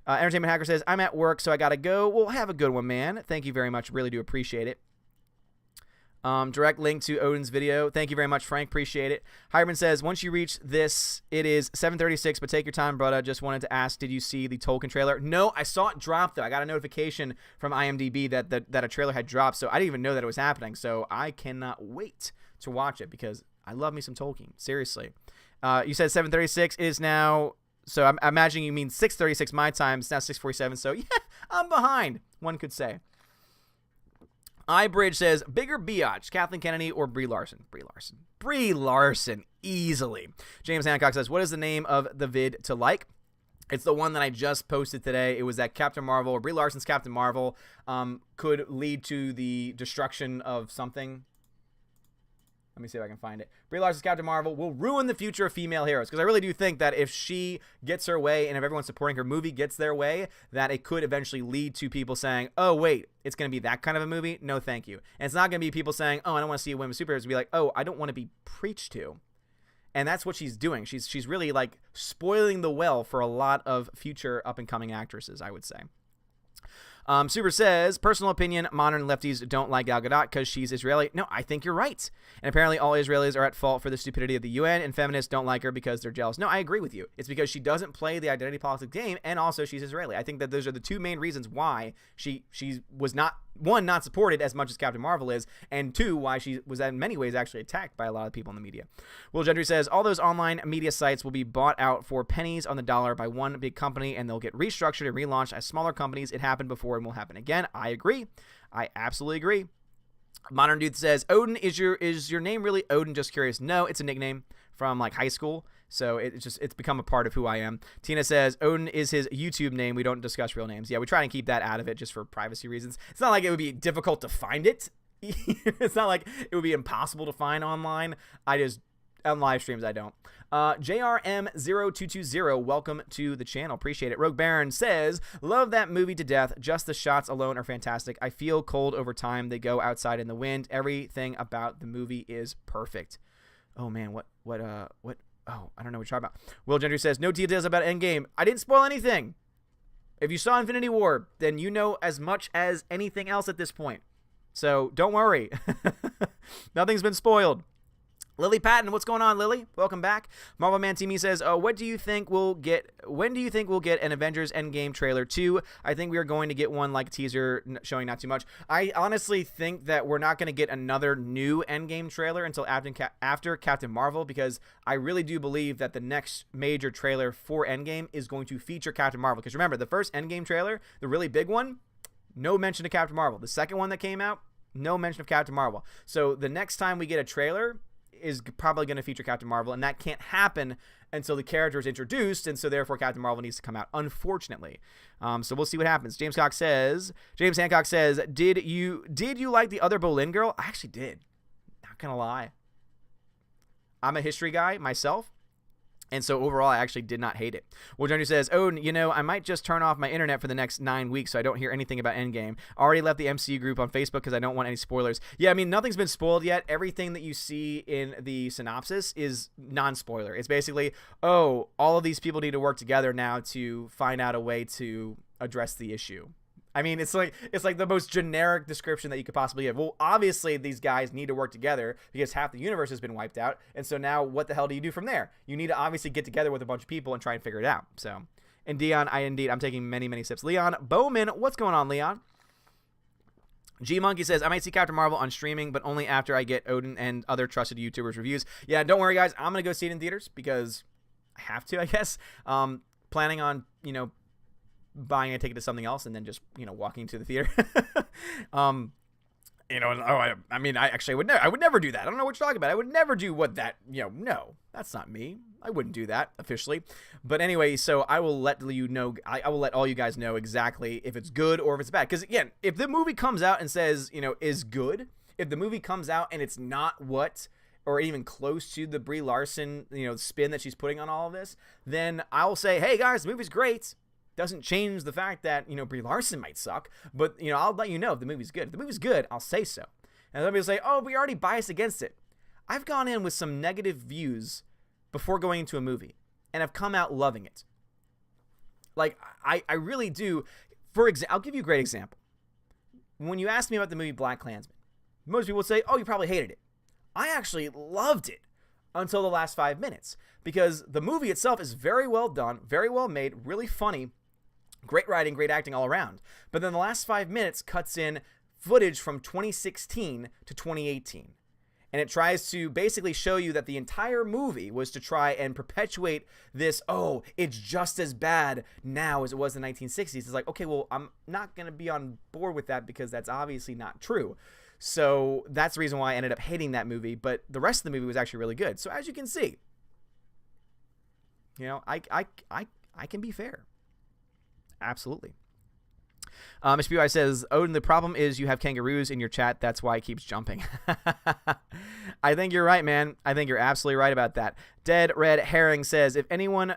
Entertainment Hacker says, I'm at work, so I got to go. Well, have a good one, man. Thank you very much. Really do appreciate it. Direct link to Odin's video. Thank you very much, Frank. Appreciate it. Hireman says, once you reach this, it is 7:36, but take your time, brother. Just wanted to ask, did you see the Tolkien trailer? No, I saw it drop, though. I got a notification from IMDb that a trailer had dropped, so I didn't even know that it was happening. So I cannot wait to watch it because I love me some Tolkien. Seriously. You said 7:36. It is now... So I'm imagining you mean 6:36 my time. It's now 6:47, so yeah, I'm behind, one could say. iBridge says, bigger biatch, Kathleen Kennedy or Brie Larson? Brie Larson. Brie Larson, easily. James Hancock says, what is the name of the vid to like? It's the one that I just posted today. It was that Captain Marvel, or Brie Larson's Captain Marvel, could lead to the destruction of something. Let me see if I can find it. Brie Larson's Captain Marvel will ruin the future of female heroes. Because I really do think that if she gets her way and if everyone supporting her movie gets their way, that it could eventually lead to people saying, oh, wait, it's going to be that kind of a movie? No, thank you. And it's not going to be people saying, oh, I don't want to see women superheroes. It'll be like, oh, I don't want to be preached to. And that's what she's doing. She's really like spoiling the well for a lot of future up-and-coming actresses, I would say. Super says, personal opinion, modern lefties don't like Gal Gadot because she's Israeli. No, I think you're right. And apparently all Israelis are at fault for the stupidity of the UN, and feminists don't like her because they're jealous. No, I agree with you. It's because she doesn't play the identity politics game, and also she's Israeli. I think that those are the two main reasons why she was not, one, not supported as much as Captain Marvel is, and two, why she was in many ways actually attacked by a lot of people in the media. Will Gentry says, all those online media sites will be bought out for pennies on the dollar by one big company, and they'll get restructured and relaunched as smaller companies. It happened before and will happen again. I agree. I absolutely agree. Modern Dude says, Odin, is your name really Odin? Just curious. No, it's a nickname from like high school. So it's become a part of who I am. Tina says, Odin is his YouTube name. We don't discuss real names. Yeah, we try and keep that out of it just for privacy reasons. It's not like it would be difficult to find it. It's not like it would be impossible to find online. On live streams, I don't. JRM0220, welcome to the channel. Appreciate it. Rogue Baron says, love that movie to death. Just the shots alone are fantastic. I feel cold over time. They go outside in the wind. Everything about the movie is perfect. Oh, man, what, oh, I don't know what you're talking about. Will Gentry says, no details about Endgame. I didn't spoil anything. If you saw Infinity War, then you know as much as anything else at this point. So don't worry. Nothing's been spoiled. Lily Patton, what's going on, Lily? Welcome back. Marvel Man TV says, when do you think we'll get an Avengers Endgame trailer 2? I think we are going to get one like a teaser showing not too much. I honestly think that we're not going to get another new Endgame trailer until after Captain Marvel, because I really do believe that the next major trailer for Endgame is going to feature Captain Marvel. Because remember, the first Endgame trailer, the really big one, no mention of Captain Marvel. The second one that came out, no mention of Captain Marvel. So the next time we get a trailer is probably going to feature Captain Marvel, and that can't happen until the character is introduced, and so therefore Captain Marvel needs to come out, unfortunately. So we'll see what happens. James Hancock says, did you like the other Boleyn girl? I actually did. Not gonna lie. I'm a history guy myself, and so overall, I actually did not hate it. Well, Johnny says, I might just turn off my internet for the next 9 weeks so I don't hear anything about Endgame. Already left the MCU group on Facebook because I don't want any spoilers. Yeah, I mean, nothing's been spoiled yet. Everything that you see in the synopsis is non-spoiler. It's basically, all of these people need to work together now to find out a way to address the issue. I mean, it's like the most generic description that you could possibly give. Well, obviously, these guys need to work together because half the universe has been wiped out. And so now what the hell do you do from there? You need to obviously get together with a bunch of people and try and figure it out. So, and Dion, I'm taking many, many sips. Leon Bowman, what's going on, Leon? G Monkey says, I might see Captain Marvel on streaming, but only after I get Odin and other trusted YouTubers reviews. Yeah, don't worry, guys. I'm going to go see it in theaters because I have to, I guess. Planning on, buying a ticket to something else and then just walking to the theater. I would never do that. I don't know what you're talking about. I would never do what that, no, that's not me. I wouldn't do that officially. But anyway, so I will let you know, I will let all you guys know exactly if it's good or if it's bad. Because again, if the movie comes out and says, is good, if the movie comes out and it's not what, or even close to the Brie Larson, spin that she's putting on all of this, then I'll say, hey guys, the movie's great. Doesn't change the fact that, Brie Larson might suck, but, I'll let you know if the movie's good. If the movie's good, I'll say so. And somebody will say, oh, we already biased against it. I've gone in with some negative views before going into a movie, and I've come out loving it. Like, I really do. I'll give you a great example. When you asked me about the movie BlacKkKlansman, most people would say, oh, you probably hated it. I actually loved it until the last 5 minutes, because the movie itself is very well done, very well made, really funny, great writing, great acting all around. But then the last 5 minutes cuts in footage from 2016 to 2018. And it tries to basically show you that the entire movie was to try and perpetuate this, oh, it's just as bad now as it was in the 1960s. It's like, okay, well, I'm not going to be on board with that because that's obviously not true. So that's the reason why I ended up hating that movie. But the rest of the movie was actually really good. So as you can see, you know, I can be fair. Absolutely. SPY says, Odin, the problem is you have kangaroos in your chat. That's why it keeps jumping. I think you're right, man. I think you're absolutely right about that. Dead Red Herring says, if anyone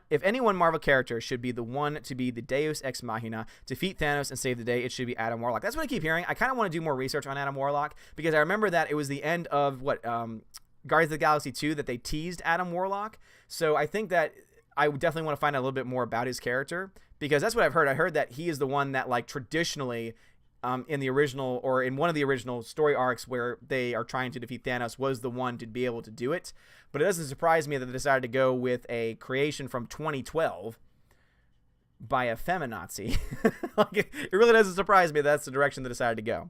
Marvel character should be the one to be the Deus Ex Machina, defeat Thanos and save the day, it should be Adam Warlock. That's what I keep hearing. I kind of want to do more research on Adam Warlock, because I remember that it was the end of Guardians of the Galaxy 2 that they teased Adam Warlock. So I think that I would definitely want to find out a little bit more about his character, because that's what I've heard. I heard that he is the one that, like, traditionally in the original, or in one of the original story arcs where they are trying to defeat Thanos, was the one to be able to do it. But it doesn't surprise me that they decided to go with a creation from 2012 by a feminazi. Like, it really doesn't surprise me that's the direction they decided to go.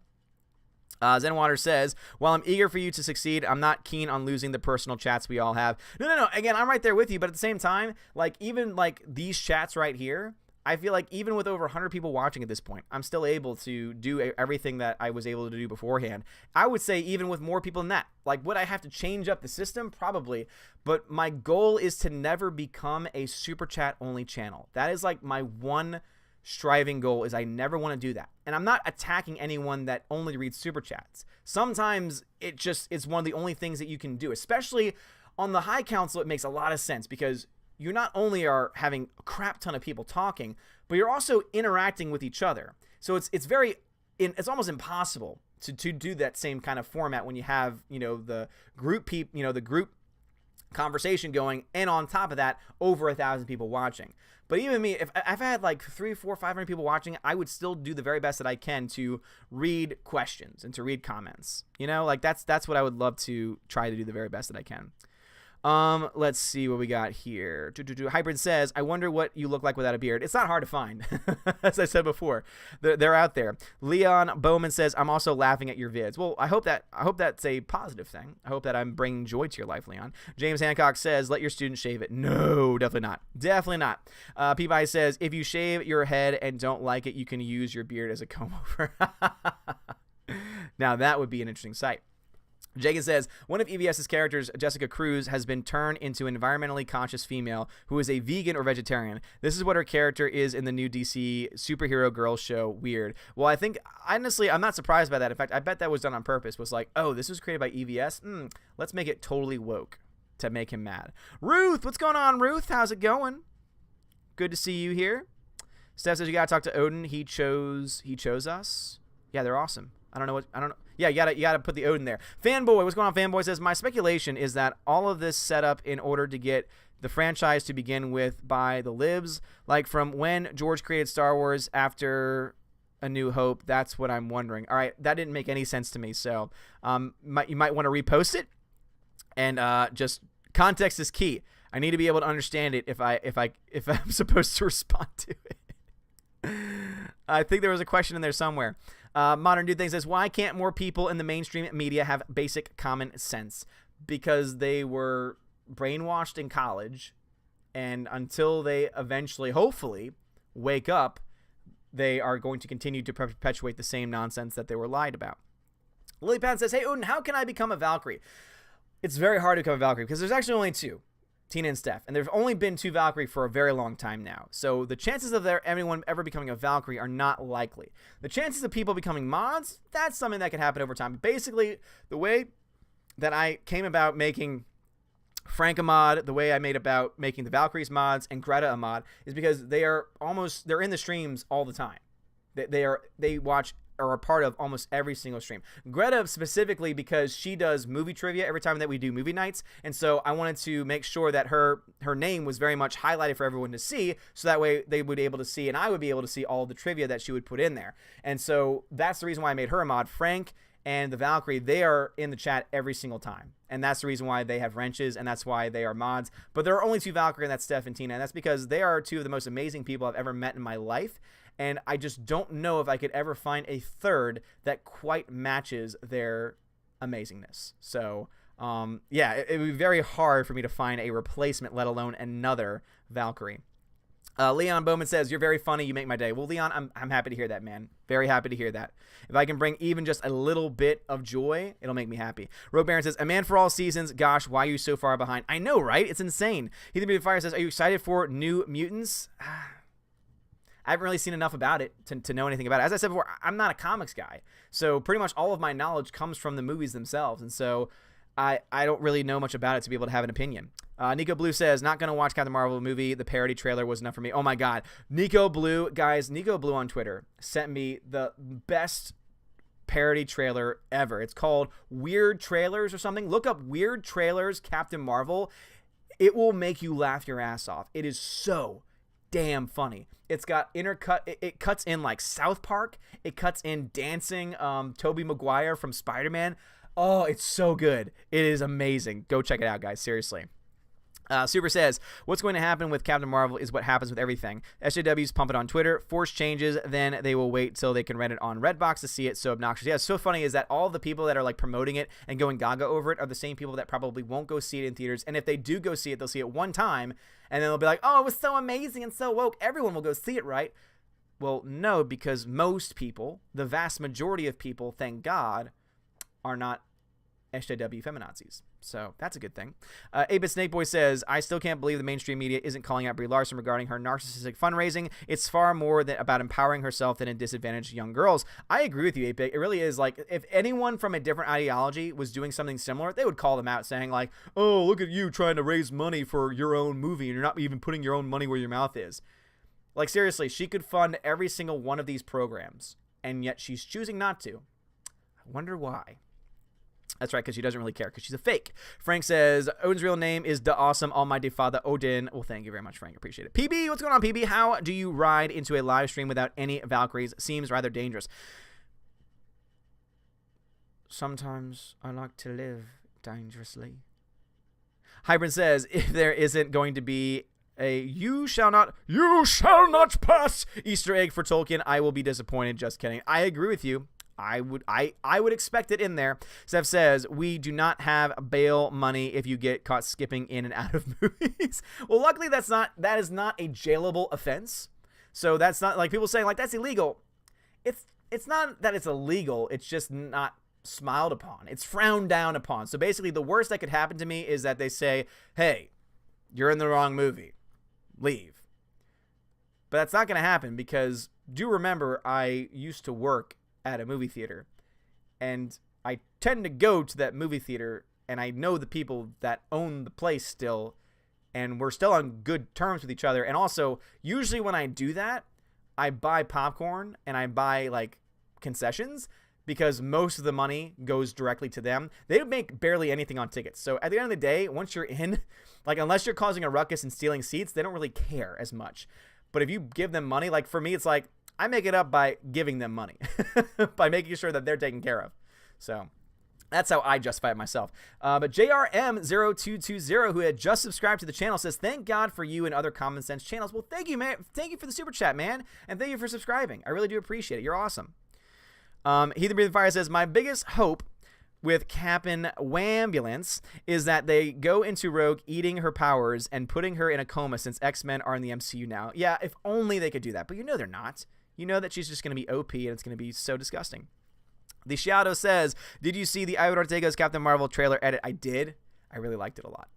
Zenwater says, while I'm eager for you to succeed, I'm not keen on losing the personal chats we all have. No. Again, I'm right there with you, but at the same time, like, even like these chats right here, I feel like even with over 100 people watching at this point, I'm still able to do everything that I was able to do beforehand. I would say even with more people than that. Like, would I have to change up the system? Probably. But my goal is to never become a super chat only channel. That is like my one striving goal, is I never want to do that. And I'm not attacking anyone that only reads super chats. Sometimes it's one of the only things that you can do, especially on the High Council. It makes a lot of sense, because you not only are having a crap ton of people talking, but you're also interacting with each other. So it's almost impossible to do that same kind of format when you have, you know, the group the group conversation going, and on top of that, over 1,000 people watching. But even me, if I had like 300, 400, 500 people watching, I would still do the very best that I can to read questions and to read comments. You know, like that's what I would love to try to do the very best that I can. Let's see what we got here. Hybrid says, I wonder what you look like without a beard. It's not hard to find. As I said before, they're out there. Leon Bowman says, I'm also laughing at your vids. Well, I hope that's a positive thing. I hope that I'm bringing joy to your life, Leon. James Hancock says, let your students shave it. No, definitely not. Definitely not. Peabody says, if you shave your head and don't like it, you can use your beard as a comb over. Now that would be an interesting sight. Jagan says, one of EVS's characters, Jessica Cruz, has been turned into an environmentally conscious female who is a vegan or vegetarian. This is what her character is in the new DC superhero girl show. Weird. Well, I think, honestly, I'm not surprised by that. In fact, I bet that was done on purpose. Was like, oh, this was created by EVS? Let's make it totally woke to make him mad. Ruth, what's going on, Ruth? How's it going? Good to see you here. Steph says, you gotta talk to Odin. He chose us. Yeah, they're awesome. I don't know. Yeah, you gotta put the Odin there. Fanboy, what's going on? Fanboy says, my speculation is that all of this set up in order to get the franchise to begin with by the libs, like from when George created Star Wars after A New Hope. That's what I'm wondering. All right, that didn't make any sense to me. So, you might want to repost it, and just context is key. I need to be able to understand it if I'm supposed to respond to it. I think there was a question in there somewhere. Modern Dude Thing says, why can't more people in the mainstream media have basic common sense? Because they were brainwashed in college, and until they eventually, hopefully, wake up, they are going to continue to perpetuate the same nonsense that they were lied about. Lilypad says, hey, Odin, how can I become a Valkyrie? It's very hard to become a Valkyrie because there's actually only two. Tina and Steph, and there've only been two Valkyrie for a very long time now. So the chances of anyone ever becoming a Valkyrie are not likely. The chances of people becoming mods, that's something that can happen over time. But basically, the way that I came about making Frank a mod, the way I made about making the Valkyries mods and Greta a mod, is because they're in the streams all the time. They watch or are part of almost every single stream. Greta specifically because she does movie trivia every time that we do movie nights, and so I wanted to make sure that her name was very much highlighted for everyone to see, so that way they would be able to see, and I would be able to see all the trivia that she would put in there. And so that's the reason why I made her a mod. Frank and the Valkyrie, they are in the chat every single time. And that's the reason why they have wrenches, and that's why they are mods. But there are only 2 Valkyrie, and that's Steph and Tina, and that's because they are 2 of the most amazing people I've ever met in my life. And I just don't know if I could ever find a third that quite matches their amazingness. So, yeah, it would be very hard for me to find a replacement, let alone another Valkyrie. Leon Bowman says, "You're very funny. You make my day." Well, Leon, I'm happy to hear that, man. Very happy to hear that. If I can bring even just a little bit of joy, it'll make me happy. Rogue Baron says, "A man for all seasons. Gosh, why are you so far behind?" I know, right? It's insane. Heathen Beauty Fire says, "Are you excited for New Mutants?" I haven't really seen enough about it to know anything about it. As I said before, I'm not a comics guy. So pretty much all of my knowledge comes from the movies themselves. And so I don't really know much about it to be able to have an opinion. Nico Blue says, "Not going to watch Captain Marvel movie. The parody trailer was enough for me." Oh my God. Nico Blue, guys, Nico Blue on Twitter sent me the best parody trailer ever. It's called Weird Trailers or something. Look up Weird Trailers Captain Marvel. It will make you laugh your ass off. It is so damn funny. It's got it cuts in like South Park. It cuts in dancing Tobey Maguire from Spider-Man. Oh, it's so good. It is amazing. Go check it out, guys. Seriously. Super says, "What's going to happen with Captain Marvel is what happens with everything. SJWs pump it on Twitter, force changes, then they will wait till they can rent it on Redbox to see it. So obnoxious." Yeah, it's so funny is that all the people that are like promoting it and going gaga over it are the same people that probably won't go see it in theaters. And if they do go see it, they'll see it one time, and then they'll be like, "Oh, it was so amazing and so woke. Everyone will go see it, right?" Well, no, because most people, the vast majority of people, thank God, are not SJW feminazis. So that's a good thing. 8-Bit Snake Boy says, "I still can't believe the mainstream media isn't calling out Brie Larson regarding her narcissistic fundraising. It's far more about empowering herself than in disadvantaged young girls." I agree with you, 8-Bit. It really is. Like, if anyone from a different ideology was doing something similar, they would call them out saying like, "Oh, look at you trying to raise money for your own movie and you're not even putting your own money where your mouth is." Like, seriously, she could fund every single one of these programs, and yet she's choosing not to. I wonder why. That's right, because she doesn't really care, because she's a fake. Frank says, "Odin's real name is the awesome almighty father Odin." Well, thank you very much, Frank. Appreciate it. PB, what's going on, PB? "How do you ride into a live stream without any Valkyries? Seems rather dangerous." Sometimes I like to live dangerously. Hybrid says, "If there isn't going to be a you shall not pass Easter egg for Tolkien, I will be disappointed." Just kidding. I agree with you. I would expect it in there. Steph says, "We do not have bail money if you get caught skipping in and out of movies." Well, luckily that is not a jailable offense. So that's not like people saying like that's illegal. It's not that it's illegal. It's just not smiled upon. It's frowned down upon. So basically the worst that could happen to me is that they say, "Hey, you're in the wrong movie. Leave." But that's not going to happen because do remember I used to work at a movie theater, and I tend to go to that movie theater, and I know the people that own the place still, and we're still on good terms with each other. And also, usually when I do that, I buy popcorn and I buy like concessions because most of the money goes directly to them. They don't make barely anything on tickets. So at the end of the day, once you're in, like unless you're causing a ruckus and stealing seats, they don't really care as much. But if you give them money, like for me, it's like I make it up by giving them money, by making sure that they're taken care of. So that's how I justify it myself. But JRM0220, who had just subscribed to the channel, says, "Thank God for you and other common sense channels." Well, thank you, man. Thank you for the super chat, man. And thank you for subscribing. I really do appreciate it. You're awesome. Heathen Breathing Fire says, "My biggest hope with Captain Wambulance is that they go into Rogue eating her powers and putting her in a coma since X-Men are in the MCU now." Yeah, if only they could do that. But you know they're not. You know that she's just going to be OP and it's going to be so disgusting. The Shadow says, "Did you see the Ivan Ortega's Captain Marvel trailer edit?" I did. I really liked it a lot.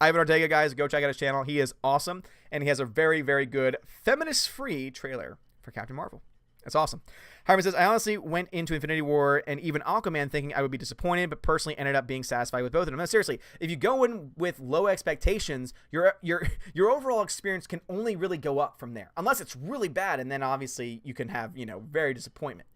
Ivan Ortega, guys, go check out his channel. He is awesome, and he has a very, very good feminist-free trailer for Captain Marvel. That's awesome. Harvey says, "I honestly went into Infinity War and even Aquaman thinking I would be disappointed, but personally ended up being satisfied with both of them." No, seriously, if you go in with low expectations, your overall experience can only really go up from there, unless it's really bad, and then obviously you can have very disappointment.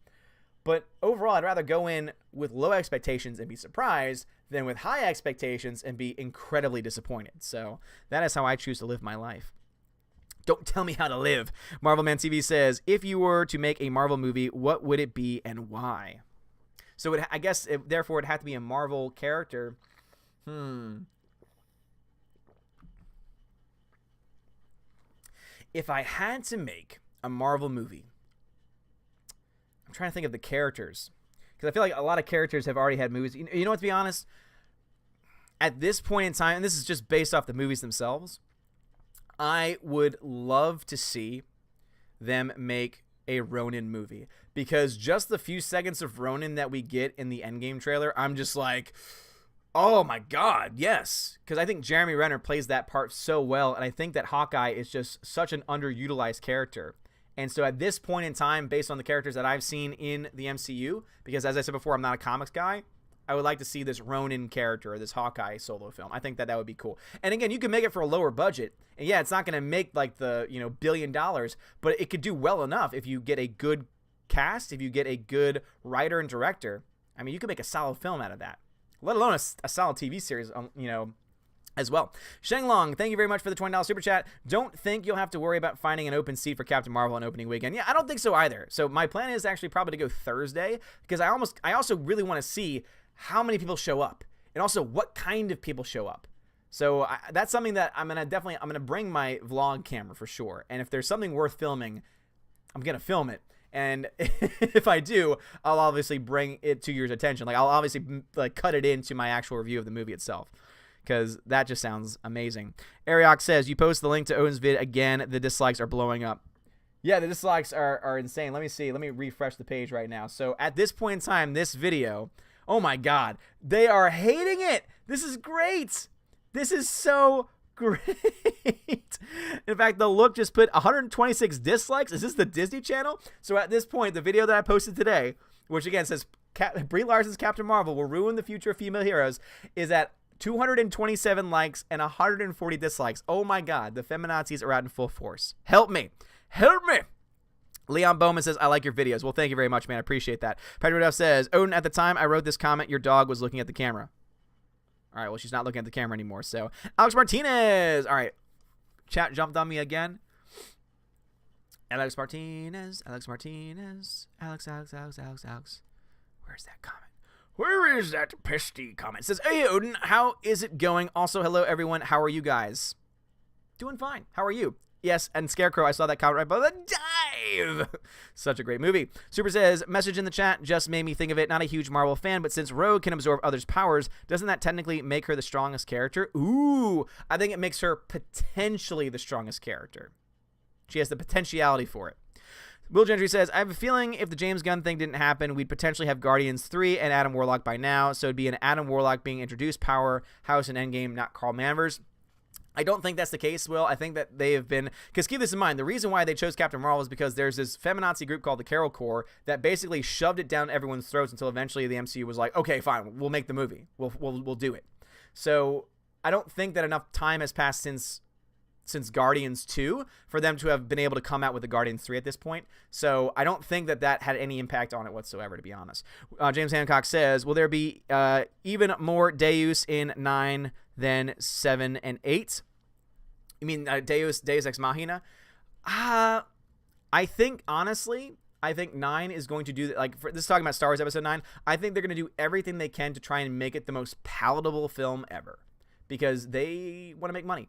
But overall, I'd rather go in with low expectations and be surprised than with high expectations and be incredibly disappointed. So that is how I choose to live my life. Don't tell me how to live. Marvel Man TV says, "If you were to make a Marvel movie, what would it be and why?" So I guess therefore it'd have to be a Marvel character. If I had to make a Marvel movie, I'm trying to think of the characters, because I feel like a lot of characters have already had movies. You know what, to be honest, at this point in time, and this is just based off the movies themselves, I would love to see them make a Ronin movie, because just the few seconds of Ronin that we get in the Endgame trailer, I'm just like, oh my god, yes. Because I think Jeremy Renner plays that part so well, and I think that Hawkeye is just such an underutilized character. And so at this point in time, based on the characters that I've seen in the MCU, because as I said before, I'm not a comics guy, I would like to see this Ronin character, or this Hawkeye solo film. I think that would be cool. And again, you can make it for a lower budget. And yeah, it's not going to make like the, $1 billion, but it could do well enough if you get a good cast, if you get a good writer and director. I mean, you could make a solid film out of that, let alone a solid TV series, as well. Sheng Long, thank you very much for the $20 super chat. Don't think you'll have to worry about finding an open seat for Captain Marvel on opening weekend. Yeah, I don't think so either. So my plan is actually probably to go Thursday, because I also really want to see how many people show up, and also what kind of people show up. So that's something that I'm gonna bring my vlog camera for sure. And if there's something worth filming, I'm gonna film it. And if I do, I'll obviously bring it to your attention. Like, I'll obviously cut it into my actual review of the movie itself, because that just sounds amazing. Ariok says, you post the link to Odin's vid again, the dislikes are blowing up. Yeah, the dislikes are insane. Let me see. Let me refresh the page right now. So at this point in time, this video, oh my god, they are hating it. This is great. This is so great. In fact, the Look just put 126 dislikes. Is this the Disney Channel? So at this point, the video that I posted today, which again says Brie Larson's Captain Marvel will ruin the future of female heroes, is at 227 likes and 140 dislikes. Oh my god, the feminazis are out in full force. Help me. Help me. Leon Bowman says, I like your videos. Well, thank you very much, man. I appreciate that. Pedro Duff says, Odin, at the time I wrote this comment, your dog was looking at the camera. All right, well, she's not looking at the camera anymore. So, Alex Martinez. All right, chat jumped on me again. Alex Martinez. Alex. Where's that comment? Where is that pesty comment? It says, hey, Odin, how is it going? Also, hello, everyone. How are you guys? Doing fine. How are you? Yes, and Scarecrow, I saw that comment right below the dive. Such a great movie. Super says, message in the chat just made me think of it. Not a huge Marvel fan, but since Rogue can absorb others' powers, doesn't that technically make her the strongest character? Ooh, I think it makes her potentially the strongest character. She has the potentiality for it. Will Gentry says, I have a feeling if the James Gunn thing didn't happen, we'd potentially have Guardians 3 and Adam Warlock by now. So it'd be an Adam Warlock being introduced, powerhouse in Endgame, not Carl Manvers. I don't think that's the case, Will. I think that they have been, because keep this in mind, the reason why they chose Captain Marvel is because there's this feminazi group called the Carol Corps that basically shoved it down everyone's throats until eventually the MCU was like, okay, fine, we'll make the movie. We'll do it. So I don't think that enough time has passed since Guardians 2 for them to have been able to come out with the Guardians 3 at this point. So I don't think that had any impact on it whatsoever, to be honest. James Hancock says, will there be even more Deus in 9 than 7 and 8? You mean Deus Ex Machina? I think, honestly, 9 is going to do, this is talking about Star Wars Episode 9, I think they're going to do everything they can to try and make it the most palatable film ever, because they want to make money.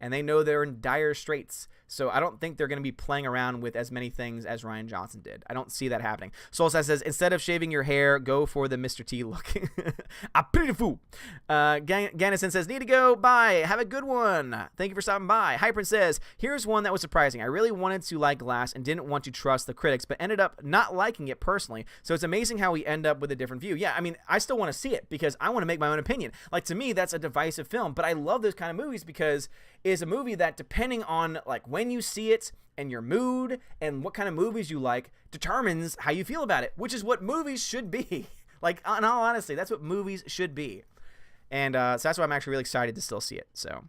And they know they're in dire straits. So I don't think they're going to be playing around with as many things as Rian Johnson did. I don't see that happening. Solstice says, instead of shaving your hair, go for the Mr. T look. A beautiful. Gannison says, need to go. Bye. Have a good one. Thank you for stopping by. Hyprin says, here's one that was surprising. I really wanted to like Glass and didn't want to trust the critics, but ended up not liking it personally. So it's amazing how we end up with a different view. Yeah, I mean, I still want to see it because I want to make my own opinion. Like, to me, that's a divisive film, but I love those kind of movies because it's a movie that, depending on like when you see it and your mood and what kind of movies you like, determines how you feel about it, which is what movies should be. Like, in all honesty, that's what movies should be. And so that's why I'm actually really excited to still see it. So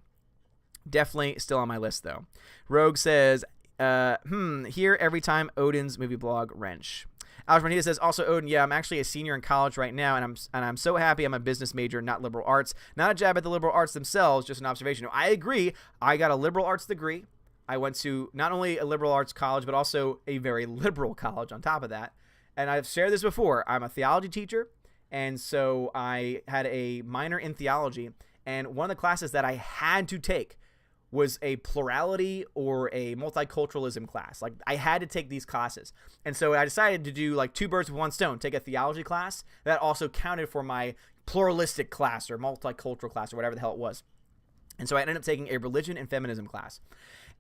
definitely still on my list, though. Rogue says, here every time Odin's movie blog wrench. Alex Martinez says, also, Odin, yeah, I'm actually a senior in college right now, and I'm so happy I'm a business major, not liberal arts. Not a jab at the liberal arts themselves, just an observation. I agree. I got a liberal arts degree. I went to not only a liberal arts college, but also a very liberal college on top of that. and I've shared this before, I'm a theology teacher, and so I had a minor in theology, and one of the classes that I had to take was a plurality or a multiculturalism class. Like, I had to take these classes. And so I decided to do like 2 birds with 1 stone, take a theology class that also counted for my pluralistic class or multicultural class or whatever the hell it was. And so I ended up taking a religion and feminism class.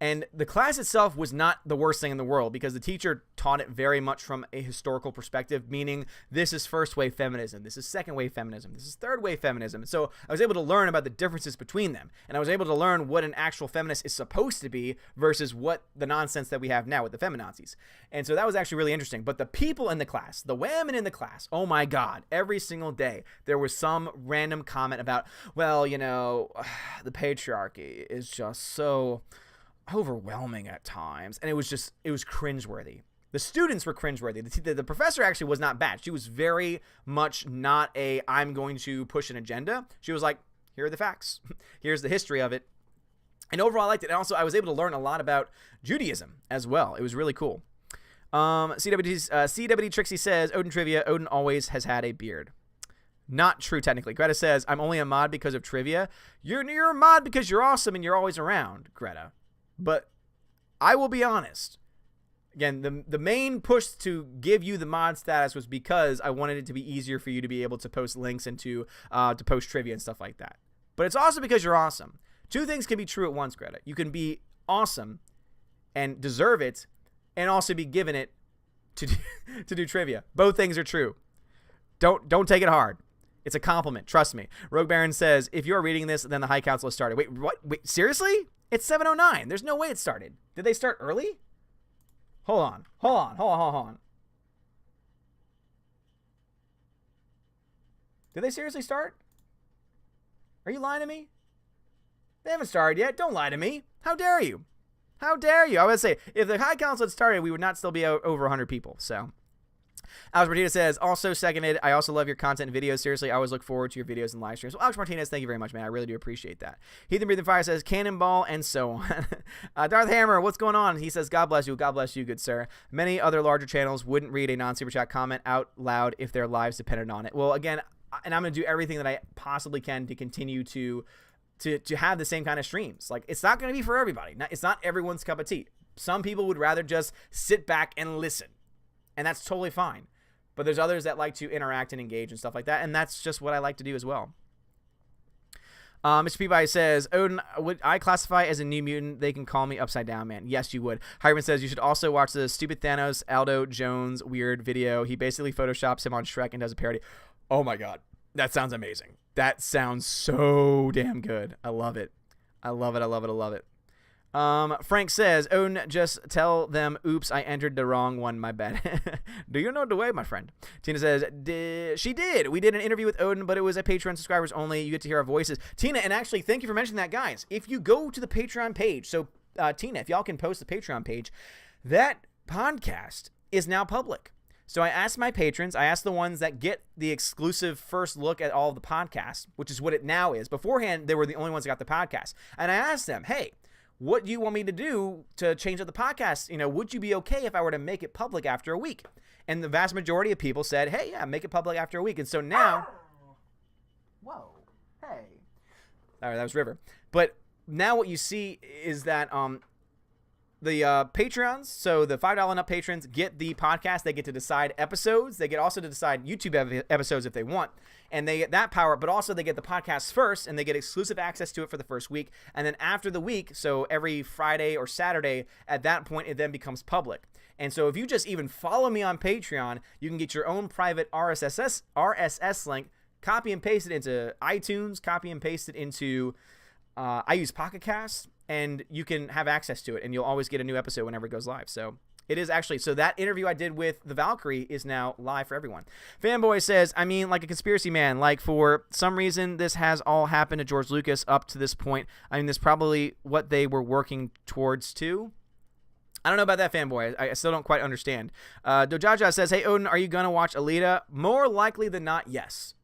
And the class itself was not the worst thing in the world because the teacher taught it very much from a historical perspective, meaning this is first wave feminism, this is second wave feminism, this is third wave feminism. And so I was able to learn about the differences between them. And I was able to learn what an actual feminist is supposed to be versus what the nonsense that we have now with the feminazis. And so that was actually really interesting. But the people in the class, the women in the class, oh my God, every single day there was some random comment about, well, you know, the patriarchy is just so overwhelming at times, and it was cringeworthy. The students were cringeworthy. The professor actually was not bad. She was very much not I'm going to push an agenda. She was like, here are the facts. Here's the history of it. And overall, I liked it. And also, I was able to learn a lot about Judaism as well. It was really cool. CWD Trixie says, Odin trivia, Odin always has had a beard. Not true, technically. Greta says, I'm only a mod because of trivia. You're a mod because you're awesome and you're always around, Greta. But I will be honest. Again, the main push to give you the mod status was because I wanted it to be easier for you to be able to post links and to post trivia and stuff like that. But it's also because you're awesome. 2 things can be true at once, Greta. You can be awesome and deserve it, and also be given it to do trivia. Both things are true. Don't take it hard. It's a compliment. Trust me. Rogue Baron says, if you're reading this, then the High Council has started. Wait, what? Wait, seriously? It's 7:09. There's no way it started. Did they start early? Hold on. Did they seriously start? Are you lying to me? They haven't started yet. Don't lie to me. How dare you? How dare you? I would say, if the High Council had started, we would not still be over 100 people. So, Alex Martinez says, also seconded, I also love your content and videos. Seriously, I always look forward to your videos and live streams. Well, Alex Martinez, thank you very much, man. I really do appreciate that. Heathen Breathing Fire says, Cannonball, and so on. Darth Hammer, what's going on? He says, God bless you, good sir. Many other larger channels wouldn't read a non-super chat comment out loud if their lives depended on it. Well, again, and I'm going to do everything that I possibly can to continue to have the same kind of streams. Like, it's not going to be for everybody. It's not everyone's cup of tea. Some people would rather just sit back and listen, and that's totally fine. But there's others that like to interact and engage and stuff like that, and that's just what I like to do as well. Mr. Peabody says, Odin, would I classify as a New Mutant? They can call me Upside Down Man. Yes, you would. Hyman says, you should also watch the stupid Thanos Aldo Jones weird video. He basically photoshops him on Shrek and does a parody. Oh my God. That sounds amazing. That sounds so damn good. I love it. I love it. Frank says, Odin, just tell them, oops, I entered the wrong one, my bad. Do you know the way, my friend? Tina says, she did. We did an interview with Odin, but it was a Patreon subscribers only. You get to hear our voices. Tina, and actually, thank you for mentioning that, guys. If you go to the Patreon page, so Tina, if y'all can post the Patreon page, that podcast is now public. So I asked my patrons, I asked the ones that get the exclusive first look at all of the podcasts, which is what it now is. Beforehand, they were the only ones that got the podcast. And I asked them, hey, what do you want me to do to change up the podcast? You know, would you be okay if I were to make it public after a week? And the vast majority of people said, hey, yeah, make it public after a week. And so now, whoa, hey. All right, that was River. But now what you see is that the Patreons, so the $5 and up patrons get the podcast. They get to decide episodes. They get also to decide YouTube episodes if they want. And they get that power, but also they get the podcast first, and they get exclusive access to it for the first week. And then after the week, so every Friday or Saturday, at that point, it then becomes public. And so if you just even follow me on Patreon, you can get your own private RSS link, copy and paste it into iTunes, copy and paste it into, I use Pocket Cast, and you can have access to it, and you'll always get a new episode whenever it goes live. So it is actually, so that interview I did with the Valkyrie is now live for everyone. Fanboy says, I mean, like a conspiracy man, like for some reason this has all happened to George Lucas up to this point. I mean, this probably what they were working towards too. I don't know about that, Fanboy. I still don't quite understand. Dojaja says, hey, Odin, are you going to watch Alita? More likely than not, yes.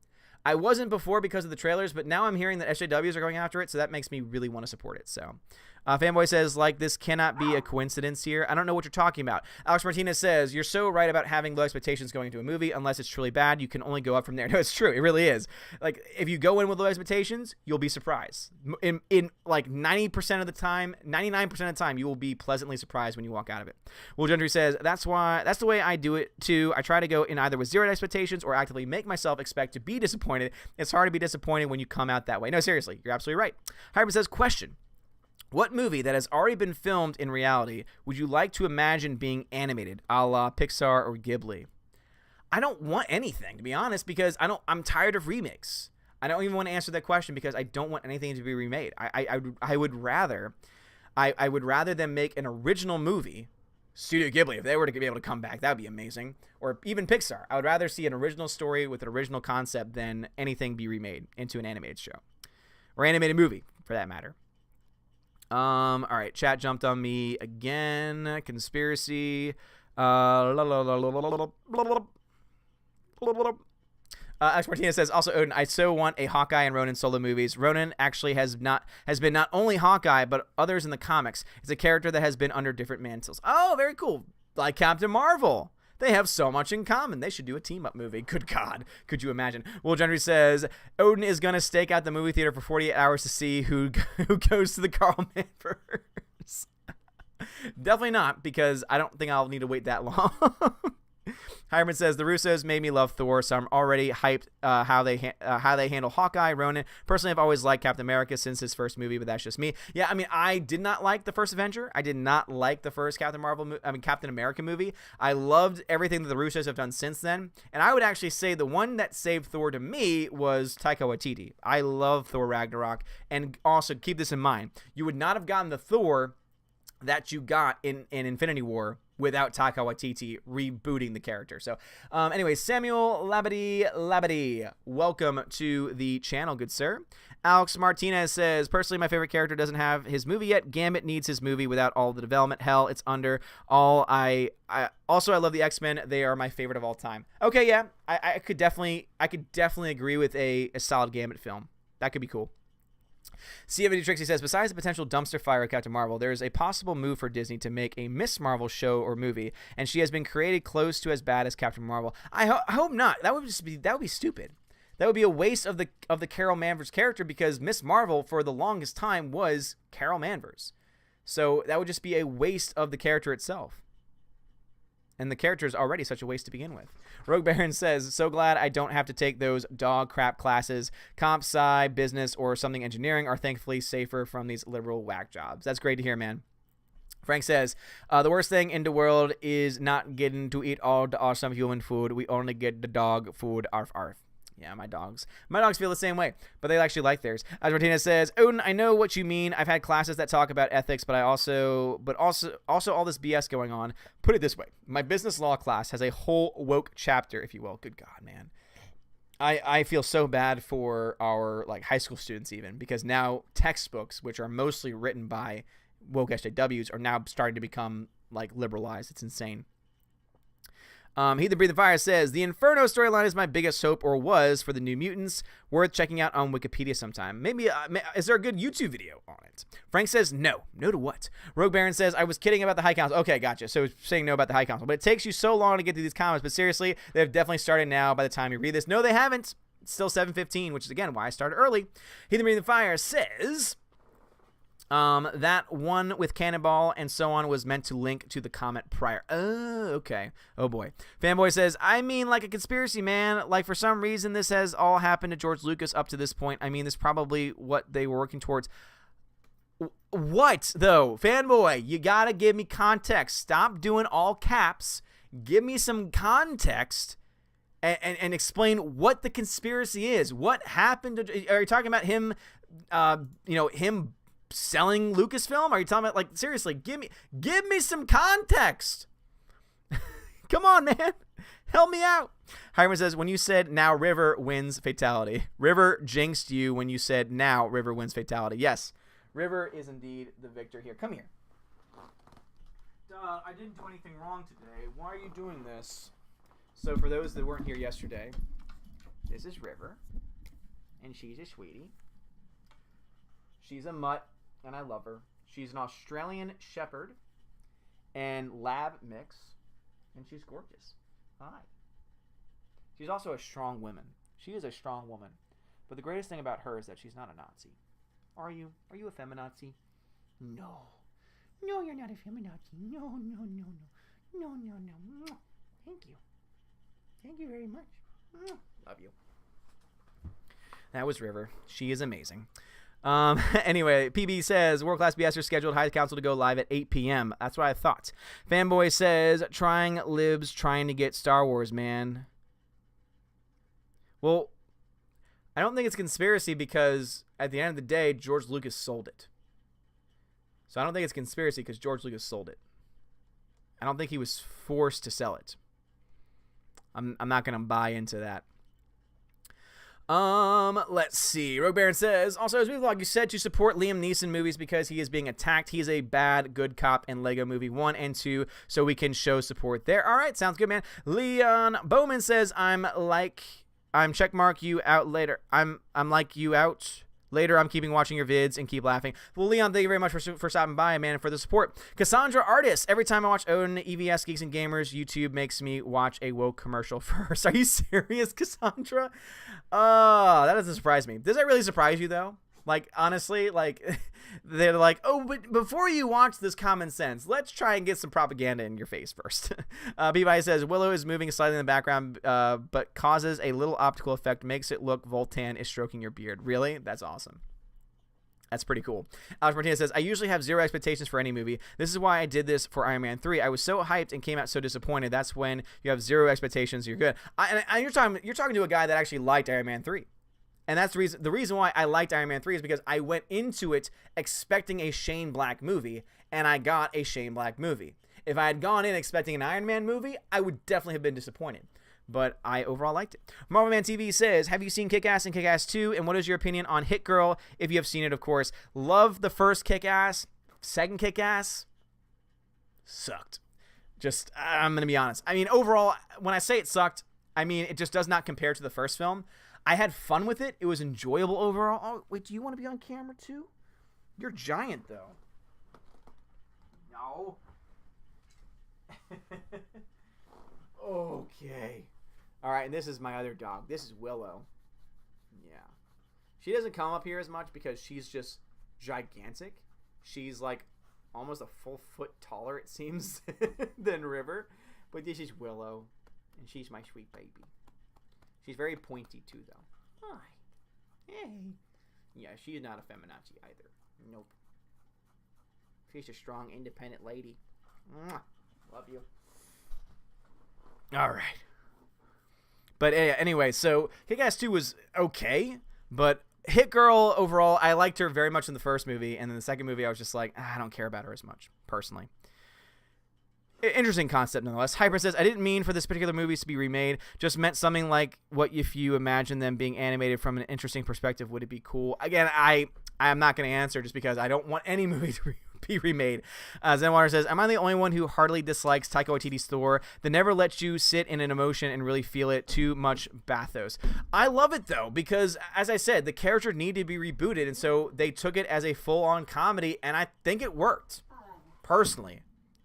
I wasn't before because of the trailers, but now I'm hearing that SJWs are going after it, so that makes me really want to support it. So, Fanboy says, like, this cannot be a coincidence here. I don't know what you're talking about. Alex Martinez says, you're so right about having low expectations going into a movie. Unless it's truly bad, you can only go up from there. No, it's true. It really is. Like, if you go in with low expectations, you'll be surprised. In like 90% of the time, 99% of the time, you will be pleasantly surprised when you walk out of it. Will Gentry says, that's the way I do it, too. I try to go in either with zero expectations or actively make myself expect to be disappointed. It's hard to be disappointed when you come out that way. No, seriously, you're absolutely right. Hyper says, question. What movie that has already been filmed in reality would you like to imagine being animated, a la Pixar or Ghibli? I don't want anything, to be honest, because I'm tired of remakes. I don't even want to answer that question because I don't want anything to be remade. I would rather them make an original movie. Studio Ghibli, if they were to be able to come back, that would be amazing. Or even Pixar. I would rather see an original story with an original concept than anything be remade into an animated show. Or animated movie, for that matter. All right, chat jumped on me again. Conspiracy. Alex Martinez says, also, Odin, I so want a Hawkeye and Ronin solo movies. Ronin actually has been not only Hawkeye, but others in the comics. It's a character that has been under different mantles. Oh, very cool. Like Captain Marvel. They have so much in common. They should do a team-up movie. Good God. Could you imagine? Will Gentry says, Odin is going to stake out the movie theater for 48 hours to see who goes to the Carl Manverse. Definitely not, because I don't think I'll need to wait that long. Hireman says, the Russos made me love Thor, so I'm already hyped how they handle Hawkeye, Ronin. Personally, I've always liked Captain America since his first movie, but that's just me. Yeah, I mean, I did not like the first Avenger. I did not like the first Captain America movie. I loved everything that the Russos have done since then, and I would actually say the one that saved Thor to me was Taika Waititi. I love Thor Ragnarok, and also keep this in mind, you would not have gotten the Thor that you got in Infinity War without Taika Waititi rebooting the character. So, anyway, Samuel Labadee, welcome to the channel, good sir. Alex Martinez says, personally, my favorite character doesn't have his movie yet. Gambit needs his movie without all the development. Hell, it's under all. I love the X-Men. They are my favorite of all time. Okay, yeah, I could definitely agree with a solid Gambit film. That could be cool. CFD Trixie says, besides the potential dumpster fire of Captain Marvel, there is a possible move for Disney to make a Miss Marvel show or movie, and she has been created close to as bad as Captain Marvel. I hope not. That would be stupid. That would be a waste of the Carol Manvers character, because Miss Marvel for the longest time was Carol Manvers. So that would just be a waste of the character itself. And the character is already such a waste to begin with. Rogue Baron says, so glad I don't have to take those dog crap classes. Comp sci, business, or something engineering are thankfully safer from these liberal whack jobs. That's great to hear, man. Frank says, the worst thing in the world is not getting to eat all the awesome human food. We only get the dog food, arf arf. Yeah, my dogs feel the same way, but they actually like theirs. As Martinez says, Odin, I know what you mean. I've had classes that talk about ethics, but also all this BS going on. Put it this way. My business law class has a whole woke chapter, if you will. Good God, man. I feel so bad for our high school students even, because now textbooks, which are mostly written by woke SJWs, are now starting to become liberalized. It's insane. He the Breathing Fire says, the Inferno storyline is my biggest hope, or was, for the New Mutants. Worth checking out on Wikipedia sometime. Maybe, is there a good YouTube video on it? Frank says, no. No to what? Rogue Baron says, I was kidding about the High Council. Okay, gotcha. So saying no about the High Council. But it takes you so long to get through these comments. But seriously, they've definitely started now by the time you read this. No, they haven't. It's still 7:15, which is, again, why I started early. He the Breathing Fire says... that one with Cannonball and so on was meant to link to the comment prior. Oh, okay. Oh, boy. Fanboy says, I mean, like a conspiracy, man. For some reason, this has all happened to George Lucas up to this point. I mean, this is probably what they were working towards. What, though? Fanboy, you gotta give me context. Stop doing all caps. Give me some context and explain what the conspiracy is. What happened to... Are you talking about him, him selling Lucasfilm? Are you talking about, seriously, give me some context. Come on, man. Help me out. Hiram says, when you said now River wins fatality. River jinxed you when you said now River wins fatality. Yes, River is indeed the victor here. Come here. I didn't do anything wrong today. Why are you doing this? So for those that weren't here yesterday, this is River, and she's a sweetie. She's a mutt, and I love her. She's an Australian Shepherd and Lab mix, and she's gorgeous. Hi. She's also a strong woman. She is a strong woman. But the greatest thing about her is that she's not a Nazi. Are you? Are you a feminazi? No. No, you're not a feminazi. No, no, no, no. No, no, no. Thank you. Thank you very much. Love you. That was River. She is amazing. Anyway, PB says, World Class BS are scheduled High Council to go live at 8 p.m. That's what I thought. Fanboy says, trying libs trying to get Star Wars, man. Well, I don't think it's conspiracy because at the end of the day, George Lucas sold it. So I don't think it's conspiracy because George Lucas sold it. I don't think he was forced to sell it. I'm not going to buy into that. Let's see. Rogue Baron says, also, as we vlog, you said to support Liam Neeson movies because he is being attacked. He's a bad, good cop in Lego Movie 1 and 2, so we can show support there. All right, sounds good, man. Leon Bowman says, I'm checkmark you out later. I'm like you out later. I'm keeping watching your vids and keep laughing. Well, Leon, thank you very much for stopping by, man, and for the support. Cassandra Artist. Every time I watch Odin, EVS, Geeks and Gamers, YouTube makes me watch a woke commercial first. Are you serious, Cassandra? That doesn't surprise me. Does that really surprise you, though? Like, honestly, like, they're like, oh, but before you watch this common sense, let's try and get some propaganda in your face first. Beebi says, Willow is moving slightly in the background, but causes a little optical effect, makes it look Voltan is stroking your beard. Really? That's awesome. That's pretty cool. Alex Martinez says, I usually have zero expectations for any movie. This is why I did this for Iron Man 3. I was so hyped and came out so disappointed. That's when you have zero expectations, you're good. And you're talking to a guy that actually liked Iron Man 3. And that's the reason why I liked Iron Man 3 is because I went into it expecting a Shane Black movie, and I got a Shane Black movie. If I had gone in expecting an Iron Man movie, I would definitely have been disappointed. But I overall liked it. Marvel Man TV says, have you seen Kick-Ass and Kick-Ass 2? And what is your opinion on Hit Girl? If you have seen it, of course. Love the first Kick-Ass. Second Kick-Ass sucked. Just, I'm going to be honest. I mean, overall, when I say it sucked, I mean, it just does not compare to the first film. I had fun with it. It was enjoyable overall. Oh, wait, do you want to be on camera too? You're giant, though. No. Okay. All right, and this is my other dog. This is Willow. Yeah. She doesn't come up here as much because she's just gigantic. She's like almost a full foot taller, it seems, than River. But this is Willow, and she's my sweet baby. She's very pointy, too, though. Hi. Hey. Yeah, she's not a feminazi either. Nope. She's a strong, independent lady. Mwah. Love you. All right. But anyway, so Kick-Ass 2 was okay, but Hit Girl, overall, I liked her very much in the first movie, and then the second movie, I was just like, I don't care about her as much, personally. Interesting concept, nonetheless. Hyper says, I didn't mean for this particular movie to be remade. Just meant something like, what if you imagine them being animated from an interesting perspective? Would it be cool? Again, I am not going to answer just because I don't want any movie to be remade. Zenwater says, am I the only one who heartily dislikes Taika Waititi's Thor that never lets you sit in an emotion and really feel it? Too much bathos. I love it, though, because, as I said, the character needed to be rebooted, and so they took it as a full-on comedy, and I think it worked, personally.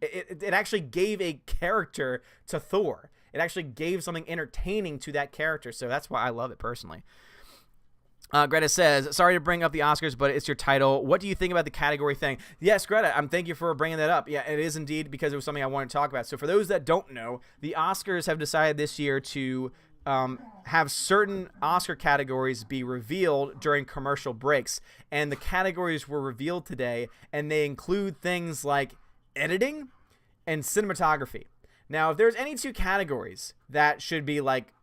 It actually gave a character to Thor. It actually gave something entertaining to that character, so that's why I love it personally. Greta says, sorry to bring up the Oscars, but it's your title. What do you think about the category thing? Yes, Greta, thank you for bringing that up. Yeah, it is indeed because it was something I wanted to talk about. So for those that don't know, the Oscars have decided this year to have certain Oscar categories be revealed during commercial breaks, and the categories were revealed today, and they include things like editing and cinematography. Now, if there's any two categories that should be like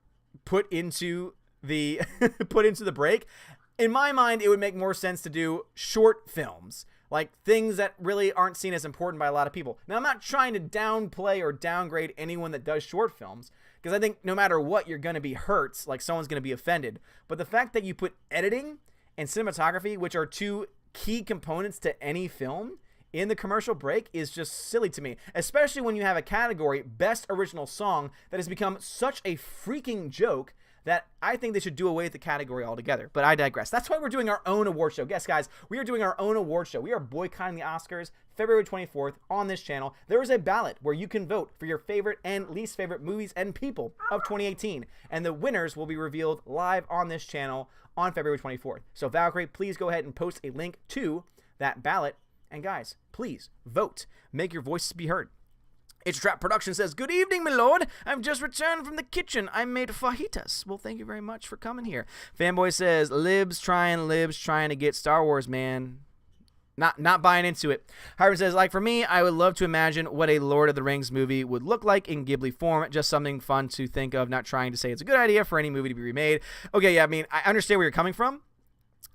put into the break, in my mind, it would make more sense to do short films, like things that really aren't seen as important by a lot of people. Now, I'm not trying to downplay or downgrade anyone that does short films, because I think no matter what, you're going to be hurt, like someone's going to be offended. But the fact that you put editing and cinematography, which are two key components to any film, in the commercial break is just silly to me, especially when you have a category, Best Original Song, that has become such a freaking joke that I think they should do away with the category altogether. But I digress. That's why we're doing our own award show. Yes, guys, we are doing our own award show. We are boycotting the Oscars February 24th on this channel. There is a ballot where you can vote for your favorite and least favorite movies and people of 2018. And the winners will be revealed live on this channel on February 24th. So Valkyrie, please go ahead and post a link to that ballot. And guys, please vote. Make your voices be heard. It's Trap Production says, good evening, my lord. I've just returned from the kitchen. I made fajitas. Well, thank you very much for coming here. Fanboy says, libs trying to get Star Wars, man. Not buying into it. Harvard says, like for me, I would love to imagine what a Lord of the Rings movie would look like in Ghibli form. Just something fun to think of, not trying to say it's a good idea for any movie to be remade. Okay, yeah, I mean, I understand where you're coming from.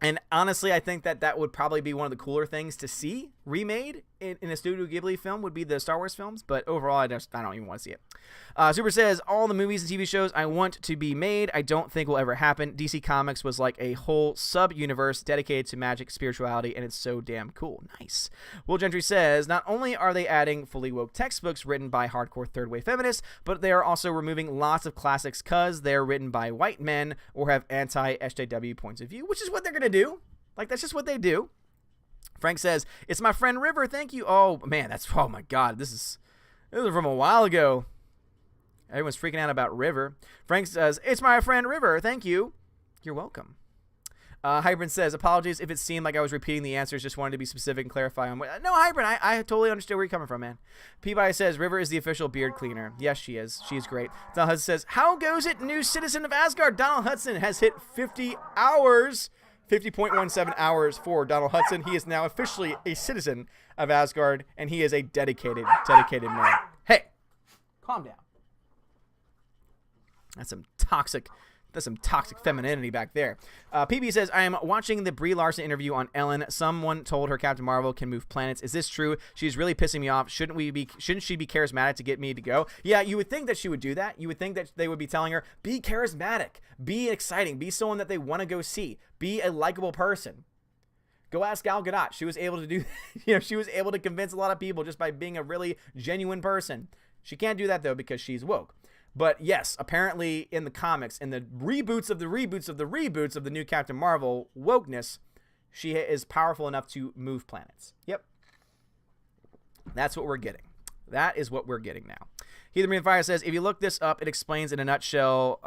And honestly, I think that would probably be one of the cooler things to see remade in a Studio Ghibli film would be the Star Wars films. But overall, I don't even want to see it. Super says, all the movies and TV shows I want to be made, I don't think will ever happen. DC Comics was like a whole sub-universe dedicated to magic, spirituality, and it's so damn cool. Nice. Will Gentry says, not only are they adding fully woke textbooks written by hardcore third-wave feminists, but they are also removing lots of classics because they're written by white men or have anti-SJW points of view, which is what they're going to do. Like, that's just what they do. Frank says, it's my friend River, thank you. Oh, man, oh my God, this is from a while ago. Everyone's freaking out about River. Frank says, it's my friend River, thank you. You're welcome. Hybrid says, apologies if it seemed like I was repeating the answers, just wanted to be specific and clarify on what. No, Hybrid, I totally understand where you're coming from, man. Peabody says, River is the official beard cleaner. Yes, she is. She's great. Donald Hudson says, how goes it, new citizen of Asgard? Donald Hudson has hit 50 hours. 50.17 hours for Donald Hudson. He is now officially a citizen of Asgard, and he is a dedicated man. Hey, calm down. That's some toxic femininity back there. PB says, I am watching the Brie Larson interview on Ellen. Someone told her Captain Marvel can move planets. Is this true? She's really pissing me off. Shouldn't she be charismatic to get me to go? Yeah, you would think that she would do that. You would think that they would be telling her, be charismatic, be exciting, be someone that they want to go see, be a likable person. Go ask Gal Gadot. She was able to do, she was able to convince a lot of people just by being a really genuine person. She can't do that though because she's woke. But yes, apparently in the comics, in the reboots of the reboots of the reboots of the new Captain Marvel wokeness, she is powerful enough to move planets. Yep. That's what we're getting. That is what we're getting now. Heathen Marine Fire says, if you look this up, it explains in a nutshell,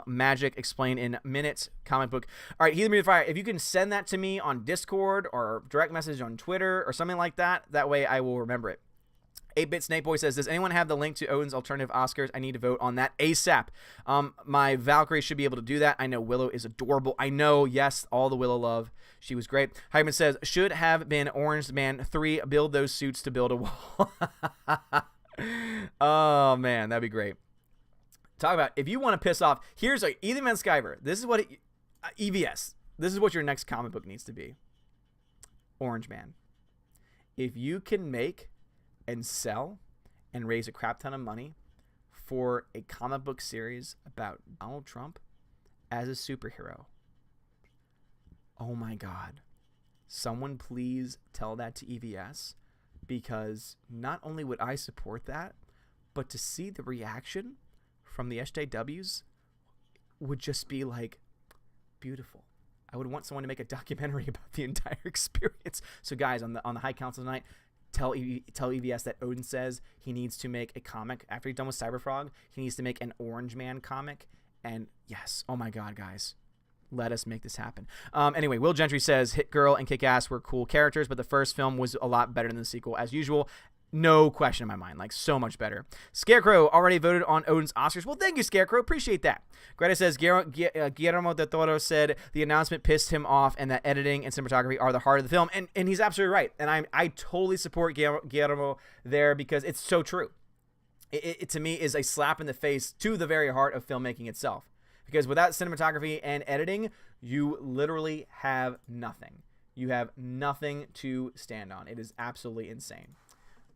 magic explained in minutes, comic book. All right, Heathen Marine Fire, if you can send that to me on Discord or direct message on Twitter or something like that, that way I will remember it. 8-Bit Snake Boy says, does anyone have the link to Odin's alternative Oscars? I need to vote on that ASAP. My Valkyrie should be able to do that. I know Willow is adorable. I know, yes, all the Willow love. She was great. Hyman says, should have been Orange Man 3. Build those suits to build a wall. Oh, man, that'd be great. Talk about, if you want to piss off, here's Ethan Van Sciver. This is what EVS. This is what your next comic book needs to be. Orange Man. If you can make and sell and raise a crap ton of money for a comic book series about Donald Trump as a superhero. Oh my God. Someone please tell that to EVS, because not only would I support that, but to see the reaction from the SJWs would just be like beautiful. I would want someone to make a documentary about the entire experience. So guys, on the High Council tonight, tell EVS that Odin says he needs to make a comic after he's done with Cyberfrog. He needs to make an Orange Man comic. And yes, oh my God, guys, let us make this happen. Anyway, Will Gentry says Hit Girl and Kick Ass were cool characters, but the first film was a lot better than the sequel as usual. No question in my mind, like so much better. Scarecrow already voted on Odin's Oscars. Well, thank you, Scarecrow. Appreciate that. Greta says Guillermo del Toro said the announcement pissed him off and that editing and cinematography are the heart of the film. And he's absolutely right. And I totally support Guillermo there because it's so true. It to me is a slap in the face to the very heart of filmmaking itself. Because without cinematography and editing, you literally have nothing. You have nothing to stand on. It is absolutely insane.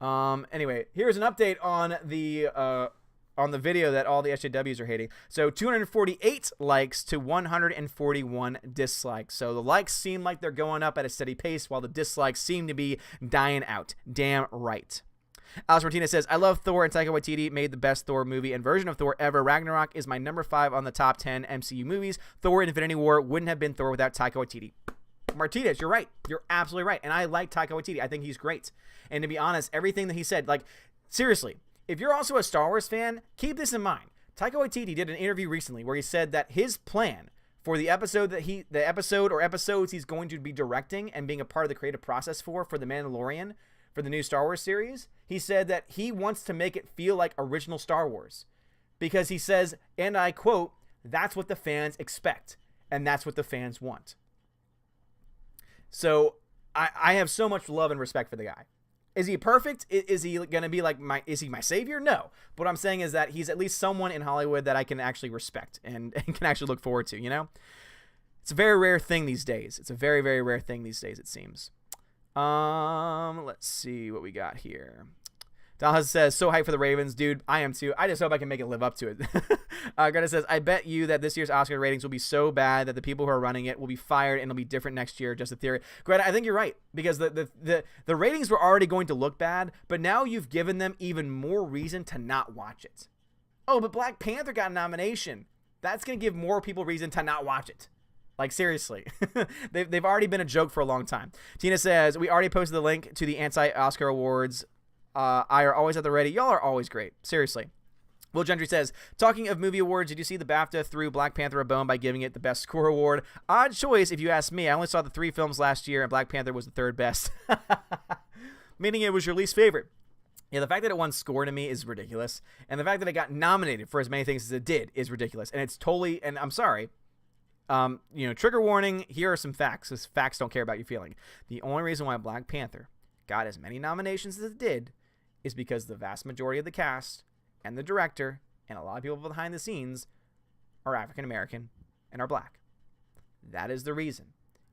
Anyway, here's an update on the video that all the SJWs are hating. So 248 likes to 141 dislikes. So the likes seem like they're going up at a steady pace while the dislikes seem to be dying out. Damn right. Alex Martinez says, I love Thor, and Taika Waititi made the best Thor movie and version of Thor ever. Ragnarok is my number 5 on the top 10 MCU movies. Thor and Infinity War wouldn't have been Thor without Taika Waititi. Martinez, you're right. You're absolutely right. And I like Taika Waititi. I think he's great. And to be honest, everything that he said, like, seriously, if you're also a Star Wars fan, keep this in mind. Taika Waititi did an interview recently where he said that his plan for the episode or episodes he's going to be directing and being a part of the creative process for The Mandalorian, for the new Star Wars series, he said that he wants to make it feel like original Star Wars. Because he says, and I quote, that's what the fans expect, and that's what the fans want. So I have so much love and respect for the guy. Is he perfect? Is he going to be like is he my savior? No. But what I'm saying is that he's at least someone in Hollywood that I can actually respect and can actually look forward to, you know? It's a very rare thing these days. It's a very, very rare thing these days, it seems. Let's see what we got here. Dallas says, so hyped for the Ravens. Dude, I am too. I just hope I can make it live up to it. Greta says, I bet you that this year's Oscar ratings will be so bad that the people who are running it will be fired and it'll be different next year. Just a theory. Greta, I think you're right, because the ratings were already going to look bad, but now you've given them even more reason to not watch it. Oh, but Black Panther got a nomination. That's going to give more people reason to not watch it. Like, seriously. They've already been a joke for a long time. Tina says, we already posted the link to the anti-Oscar awards. I are always at the ready. Y'all are always great. Seriously. Will Gentry says, talking of movie awards, did you see the BAFTA threw Black Panther a bone by giving it the best score award? Odd choice, if you ask me. I only saw the 3 films last year, and Black Panther was the 3rd best. Meaning it was your least favorite. Yeah, the fact that it won score to me is ridiculous. And the fact that it got nominated for as many things as it did is ridiculous. And it's totally, and I'm sorry, trigger warning, here are some facts, because facts don't care about your feeling. The only reason why Black Panther got as many nominations as it did is because the vast majority of the cast and the director and a lot of people behind the scenes are African American and are black. That is the reason.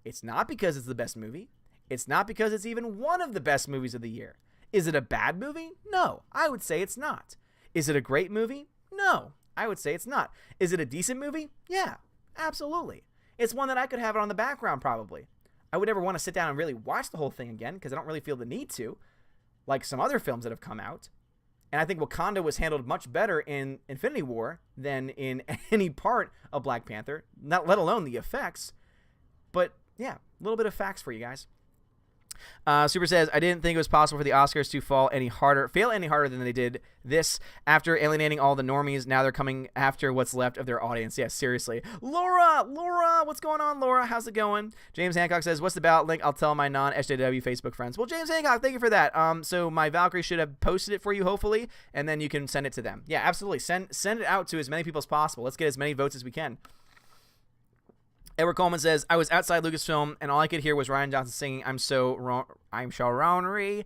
It's not because it's the best movie. It's not because it's even one of the best movies of the year. Is it a bad movie? No, I would say it's not. Is it a great movie? No, I would say it's not. Is it a decent movie? Yeah, absolutely. It's one that I could have it on the background probably. I would never want to sit down and really watch the whole thing again because I don't really feel the need to, like some other films that have come out. And I think Wakanda was handled much better in Infinity War than in any part of Black Panther, not let alone the effects. But yeah, a little bit of facts for you guys. Super says, I didn't think it was possible for the Oscars to fail any harder than they did this. After alienating all the normies, now they're coming after what's left of their audience. Yes, seriously. Laura, what's going on, Laura? How's it going? James Hancock says, what's the ballot link? I'll tell my non-SJW Facebook friends. Well, James Hancock, thank you for that. So my Valkyrie should have posted it for you, hopefully, and then you can send it to them. Yeah, absolutely. Send it out to as many people as possible. Let's get as many votes as we can. Edward Coleman says, I was outside Lucasfilm, and all I could hear was Ryan Johnson singing, I'm Sharonry.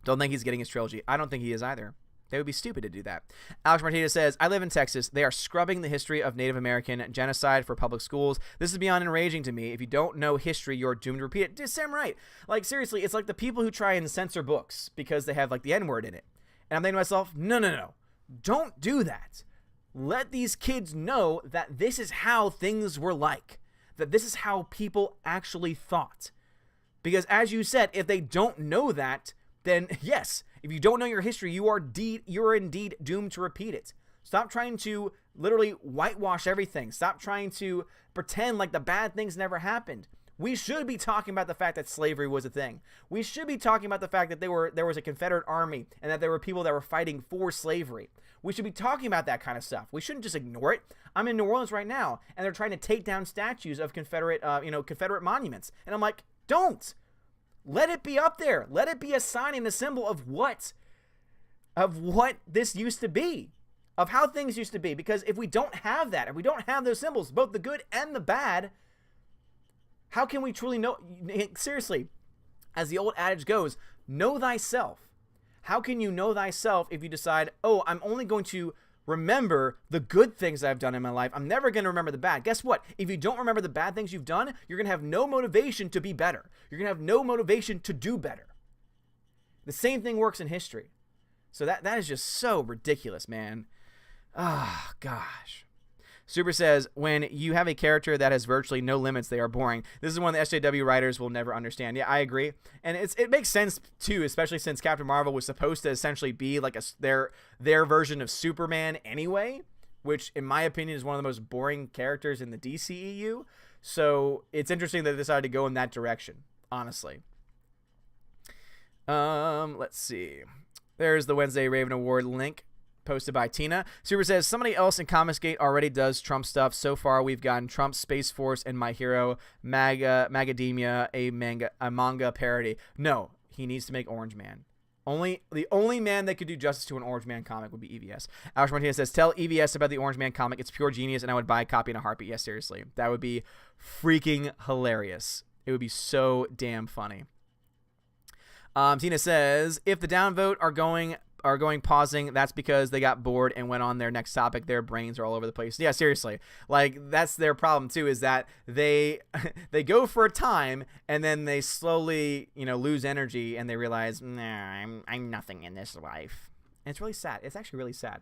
Don't think he's getting his trilogy. I don't think he is either. They would be stupid to do that. Alex Martinez says, I live in Texas. They are scrubbing the history of Native American genocide for public schools. This is beyond enraging to me. If you don't know history, you're doomed to repeat it. Dude, Sam, right. Like, seriously, it's like the people who try and censor books because they have, like, the N-word in it. And I'm thinking to myself, no. Don't do that. Let these kids know that this is how things were like, that this is how people actually thought. Because as you said, if they don't know that, then yes, if you don't know your history, you're indeed doomed to repeat it. Stop trying to literally whitewash everything. Stop trying to pretend like the bad things never happened. We should be talking about the fact that slavery was a thing. We should be talking about the fact that there was a Confederate army and that there were people that were fighting for slavery. We should be talking about that kind of stuff. We shouldn't just ignore it. I'm in New Orleans right now, and they're trying to take down statues of Confederate monuments. And I'm like, don't. Let it be up there. Let it be a sign and a symbol of what this used to be, of how things used to be. Because if we don't have that, if we don't have those symbols, both the good and the bad, how can we truly know? Seriously, as the old adage goes, know thyself. How can you know thyself if you decide, oh, I'm only going to remember the good things I've done in my life. I'm never going to remember the bad. Guess what? If you don't remember the bad things you've done, you're going to have no motivation to be better. You're going to have no motivation to do better. The same thing works in history. So that is just so ridiculous, man. Ah, gosh. Super says, when you have a character that has virtually no limits, they are boring. This is one the SJW writers will never understand. Yeah, I agree. And it makes sense, too, especially since Captain Marvel was supposed to essentially be like their version of Superman anyway, which, in my opinion, is one of the most boring characters in the DCEU. So it's interesting that they decided to go in that direction, honestly. Let's see. There's the Wednesday Raven Award link posted by Tina. Super says, somebody else in Comicsgate already does Trump stuff. So far, we've gotten Trump, Space Force, and My Hero, Magademia, a manga parody. No, he needs to make Orange Man. The only man that could do justice to an Orange Man comic would be EVS. Alex Martinez says, tell EVS about the Orange Man comic. It's pure genius, and I would buy a copy in a heartbeat. Yes, seriously. That would be freaking hilarious. It would be so damn funny. Tina says, if the downvote are going pausing, that's because they got bored and went on their next topic. Their brains are all over the place. Yeah, seriously. Like, that's their problem too, is that they go for a time and then they slowly, lose energy and they realize, nah, I'm nothing in this life. And it's really sad. It's actually really sad.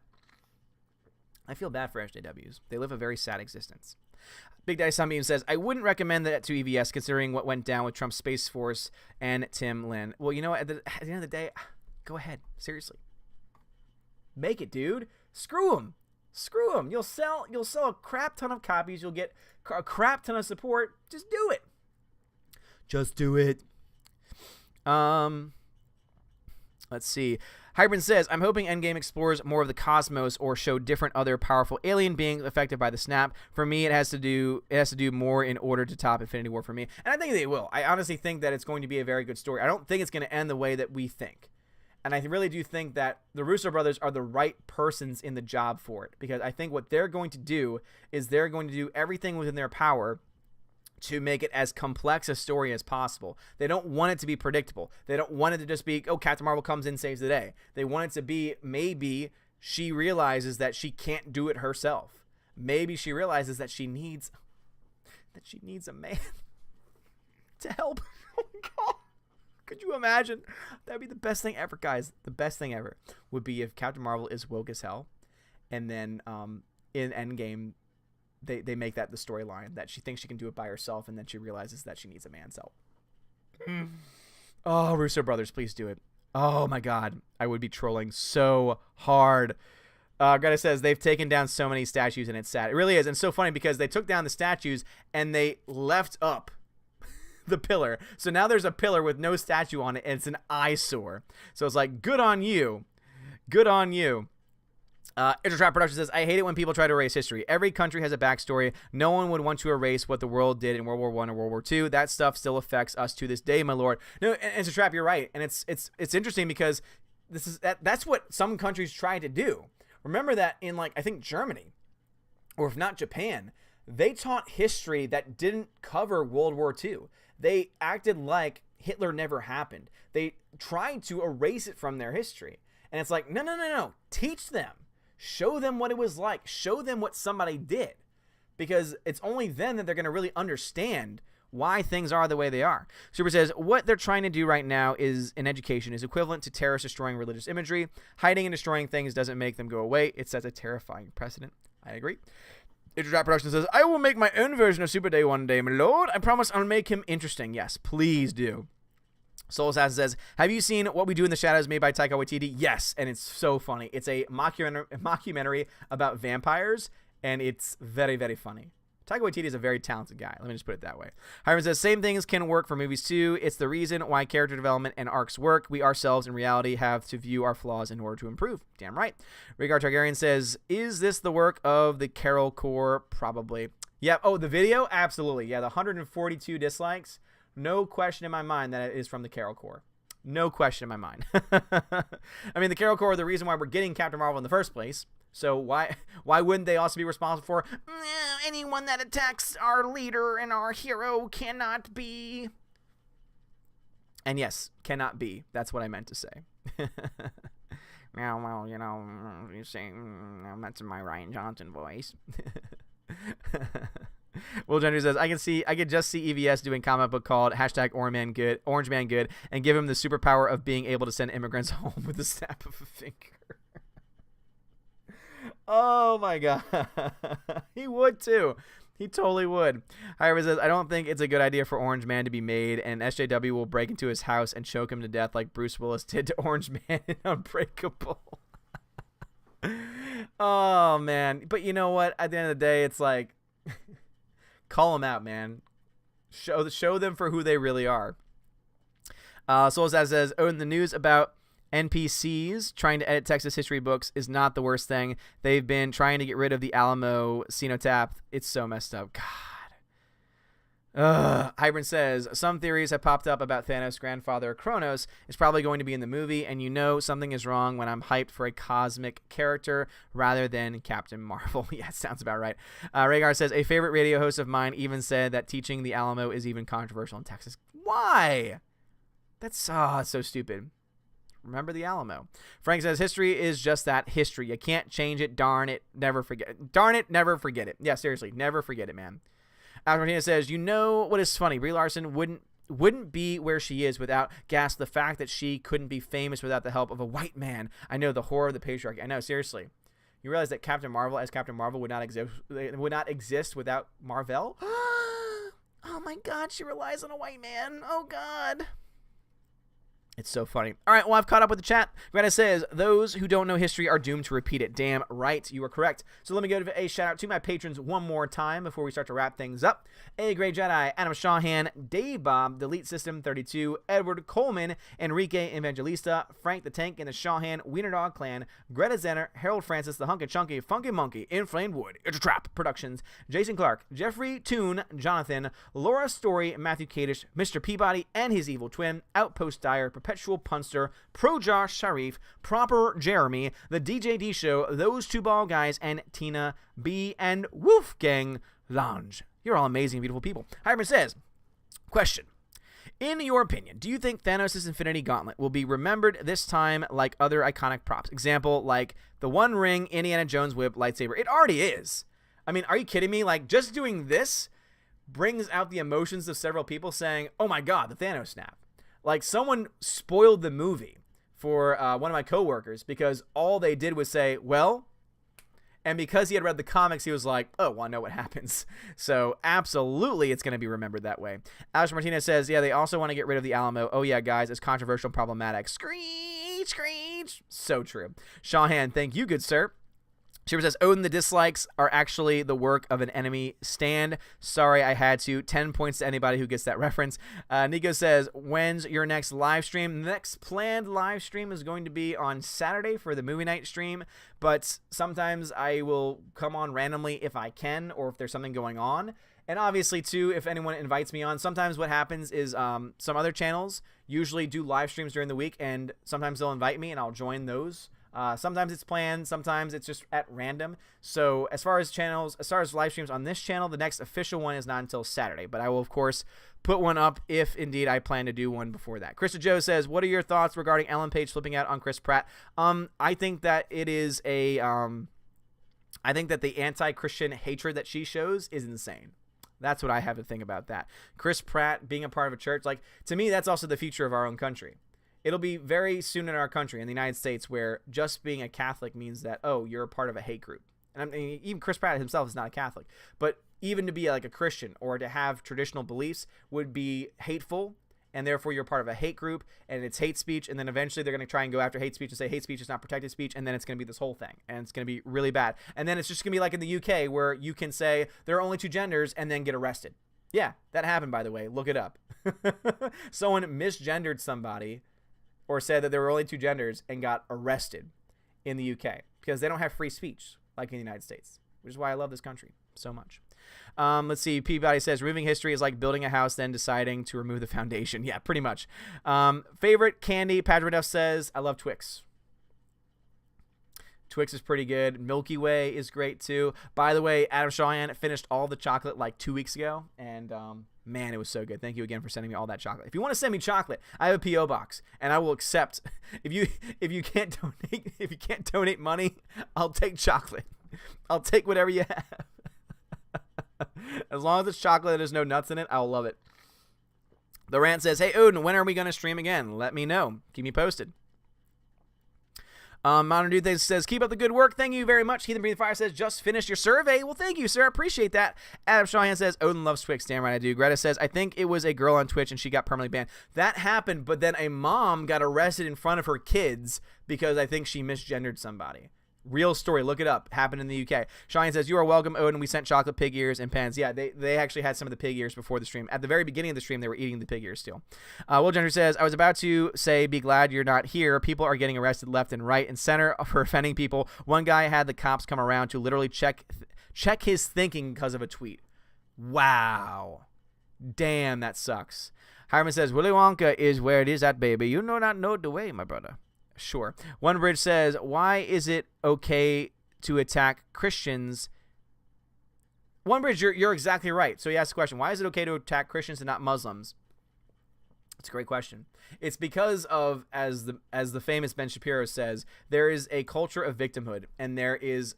I feel bad for SJWs. They live a very sad existence. Big Daddy Sunbeam says, I wouldn't recommend that to EVS considering what went down with Trump's Space Force and Tim Lin. Well, you know what? At the end of the day, go ahead. Seriously. Make it, dude. Screw them. You'll sell a crap ton of copies. You'll get a crap ton of support. Just do it. Let's see. Hybrid says, I'm hoping Endgame explores more of the cosmos or show different other powerful alien beings affected by the snap. For me, it has to do more in order to top Infinity War for me. And I think they will. I honestly think that it's going to be a very good story. I don't think it's going to end the way that we think. And I really do think that the Russo brothers are the right persons in the job for it. Because I think what they're going to do is they're going to do everything within their power to make it as complex a story as possible. They don't want it to be predictable. They don't want it to just be, oh, Captain Marvel comes in, saves the day. They want it to be, maybe she realizes that she can't do it herself. Maybe she realizes that she needs a man to help. Oh, God. Could you imagine? That would be the best thing ever, guys. The best thing ever would be if Captain Marvel is woke as hell, and then in Endgame, they make that the storyline that she thinks she can do it by herself, and then she realizes that she needs a man's help. Oh, Russo brothers, please do it. Oh my God, I would be trolling so hard. Greta says they've taken down so many statues, and it's sad. It really is, and it's so funny because they took down the statues and they left up the pillar. So now there's a pillar with no statue on it, and it's an eyesore. So it's like, good on you. Good on you. Intertrap Production says, I hate it when people try to erase history. Every country has a backstory. No one would want to erase what the world did in World War I or World War II. That stuff still affects us to this day, my lord. No, Intertrap, you're right. And it's interesting because that's what some countries try to do. Remember that in, like, I think Germany, or if not Japan, they taught history that didn't cover World War II. They acted like Hitler never happened. They tried to erase it from their history. And it's like, no. Teach them. Show them what it was like. Show them what somebody did. Because it's only then that they're going to really understand why things are the way they are. Super says, what they're trying to do right now is in education is equivalent to terrorists destroying religious imagery. Hiding and destroying things doesn't make them go away. It sets a terrifying precedent. I agree. Interdraft Production says, I will make my own version of Super Day one day, my lord. I promise I'll make him interesting. Yes, please do. Soul Assassin says, have you seen What We Do in the Shadows made by Taika Waititi? Yes, and it's so funny. It's a mockumentary about vampires, and it's very, very funny. Taika Waititi is a very talented guy. Let me just put it that way. Hiram says, same things can work for movies too. It's the reason why character development and arcs work. We ourselves in reality have to view our flaws in order to improve. Damn right. Rhaegar Targaryen says, is this the work of the Carol Corps? Probably. Yeah. Oh, the video? Absolutely. Yeah, the 142 dislikes. No question in my mind that it is from the Carol Corps. No question in my mind. I mean, the Carol Corps are the reason why we're getting Captain Marvel in the first place. So why wouldn't they also be responsible for anyone that attacks our leader and our hero cannot be? And yes, cannot be. That's what I meant to say. Well, you say that's in my Ryan Johnson voice. Will Gender says, I could just see EVS doing comic book called #Orange Man Good and give him the superpower of being able to send immigrants home with the snap of a finger. Oh my god. He would too. He totally would. However, says, I don't think it's a good idea for Orange Man to be made, and SJW will break into his house and choke him to death like Bruce Willis did to Orange Man in Unbreakable. Oh, man. But you know what? At the end of the day, it's like, call them out, man. Show them for who they really are. Soul says, Odin, the news about NPCs trying to edit Texas history books is not the worst thing. They've been trying to get rid of the Alamo cenotaph. It's so messed up. God. Hybrid says, some theories have popped up about Thanos' grandfather Kronos is probably going to be in the movie, and you know something is wrong when I'm hyped for a cosmic character rather than Captain Marvel. Yeah, it sounds about right. Rhaegar says, a favorite radio host of mine even said that teaching the Alamo is even controversial in Texas. Why? That's so stupid. Remember the Alamo. Frank says, history is just that, history. You can't change it. Darn it. Never forget it. Darn it. Never forget it. Yeah, seriously. Never forget it, man. Alex Martinez says, you know what is funny? Brie Larson wouldn't be where she is without the fact that she couldn't be famous without the help of a white man. I know, the horror of the patriarchy. I know, seriously. You realize that Captain Marvel as Captain Marvel would not exist without Marvel? Oh my god, she relies on a white man. Oh god. It's so funny. All right, well, I've caught up with the chat. Greta says, those who don't know history are doomed to repeat it. Damn right, you are correct. So let me give a shout-out to my patrons one more time before we start to wrap things up. A Grey Jedi, Adam Shawhan, Dave Bob, Delete System 32, Edward Coleman, Enrique Evangelista, Frank the Tank and the Shawhan Wiener Dog Clan, Greta Zenner, Harold Francis, the Hunky Chunky, Funky Monkey, Inflamed Wood, It's a Trap Productions, Jason Clark, Jeffrey Toon, Jonathan, Laura Story, Matthew Kadish, Mr. Peabody and his evil twin, Outpost Dyer, Perpetual Punster, Pro Josh Sharif, Proper Jeremy, the DJD Show, Those Two Ball Guys, and Tina B. and Wolfgang Lange. You're all amazing, beautiful people. Hyman says, question. In your opinion, do you think Thanos' Infinity Gauntlet will be remembered this time like other iconic props? Example, like the One Ring, Indiana Jones whip, lightsaber. It already is. I mean, are you kidding me? Like, just doing this brings out the emotions of several people saying, oh my god, the Thanos snap. Like, someone spoiled the movie for one of my coworkers because all they did was say, well, and because he had read the comics, he was like, oh, well, I know what happens. So, absolutely, it's going to be remembered that way. Alex Martinez says, yeah, they also want to get rid of the Alamo. Oh, yeah, guys, it's controversial and problematic. Screech, screech. So true. Shawhan, thank you, good sir. Shiver says, Odin, the dislikes are actually the work of an enemy stand. Sorry, I had to. 10 points to anybody who gets that reference. Nico says, when's your next live stream? The next planned live stream is going to be on Saturday for the movie night stream, but sometimes I will come on randomly if I can or if there's something going on. And obviously, too, if anyone invites me on, sometimes what happens is some other channels usually do live streams during the week, and sometimes they'll invite me and I'll join those. Sometimes it's planned, sometimes it's just at random. So as far as live streams on this channel, the next official one is not until Saturday, but I will of course put one up if indeed I plan to do one before that. Krista Joe says, what are your thoughts regarding Ellen Page flipping out on Chris Pratt? I think that it is I think that the anti-Christian hatred that she shows is insane. That's what I have to think about that. Chris Pratt being a part of a church, like, to me, that's also the future of our own country. It'll be very soon in our country, in the United States, where just being a Catholic means that, oh, you're a part of a hate group. And I mean, even Chris Pratt himself is not a Catholic. But even to be like a Christian or to have traditional beliefs would be hateful, and therefore you're part of a hate group, and it's hate speech, and then eventually they're going to try and go after hate speech and say hate speech is not protected speech, and then it's going to be this whole thing, and it's going to be really bad. And then it's just going to be like in the UK, where you can say there are only two genders and then get arrested. Yeah, that happened, by the way. Look it up. Someone misgendered somebody or said that there were only two genders and got arrested in the UK because they don't have free speech like in the United States, which is why I love this country so much. Let's see. Peabody says, removing history is like building a house, then deciding to remove the foundation. Yeah, pretty much. Favorite candy, Patrick Duff says, I love Twix. Twix is pretty good. Milky Way is great too. By the way, Adam Shawhan finished all the chocolate like 2 weeks ago, and man, it was so good. Thank you again for sending me all that chocolate. If you want to send me chocolate, I have a PO box, and I will accept. If you can't donate money, I'll take chocolate. I'll take whatever you have. As long as it's chocolate and there's no nuts in it, I'll love it. The Rant says, hey Odin, when are we going to stream again? Let me know. Keep me posted. Modern Dude says, keep up the good work. Thank you very much. Heathen Breathe Fire says, just finished your survey. Well, thank you, sir. Appreciate that. Adam Shawhan says, Odin loves Twix. Damn right I do. Greta says, I think it was a girl on Twitch and she got permanently banned. That happened, but then a mom got arrested in front of her kids because I think she misgendered somebody. Real story. Look it up. Happened in the UK. Shine says, you are welcome, Odin. We sent chocolate pig ears and pens. Yeah, they actually had some of the pig ears before the stream. At the very beginning of the stream, they were eating the pig ears still. Will Gender says, I was about to say, be glad you're not here. People are getting arrested left and right and center for offending people. One guy had the cops come around to literally check his thinking because of a tweet. Wow. Damn, that sucks. Hiram says, Willy Wonka is where it is at, baby. You know not know the way, my brother. Sure. One Bridge says, why is it okay to attack Christians? One Bridge, you're exactly right. So he asked the question, why is it okay to attack Christians and not Muslims? That's a great question. It's because of, as the famous Ben Shapiro says, there is a culture of victimhood, and it's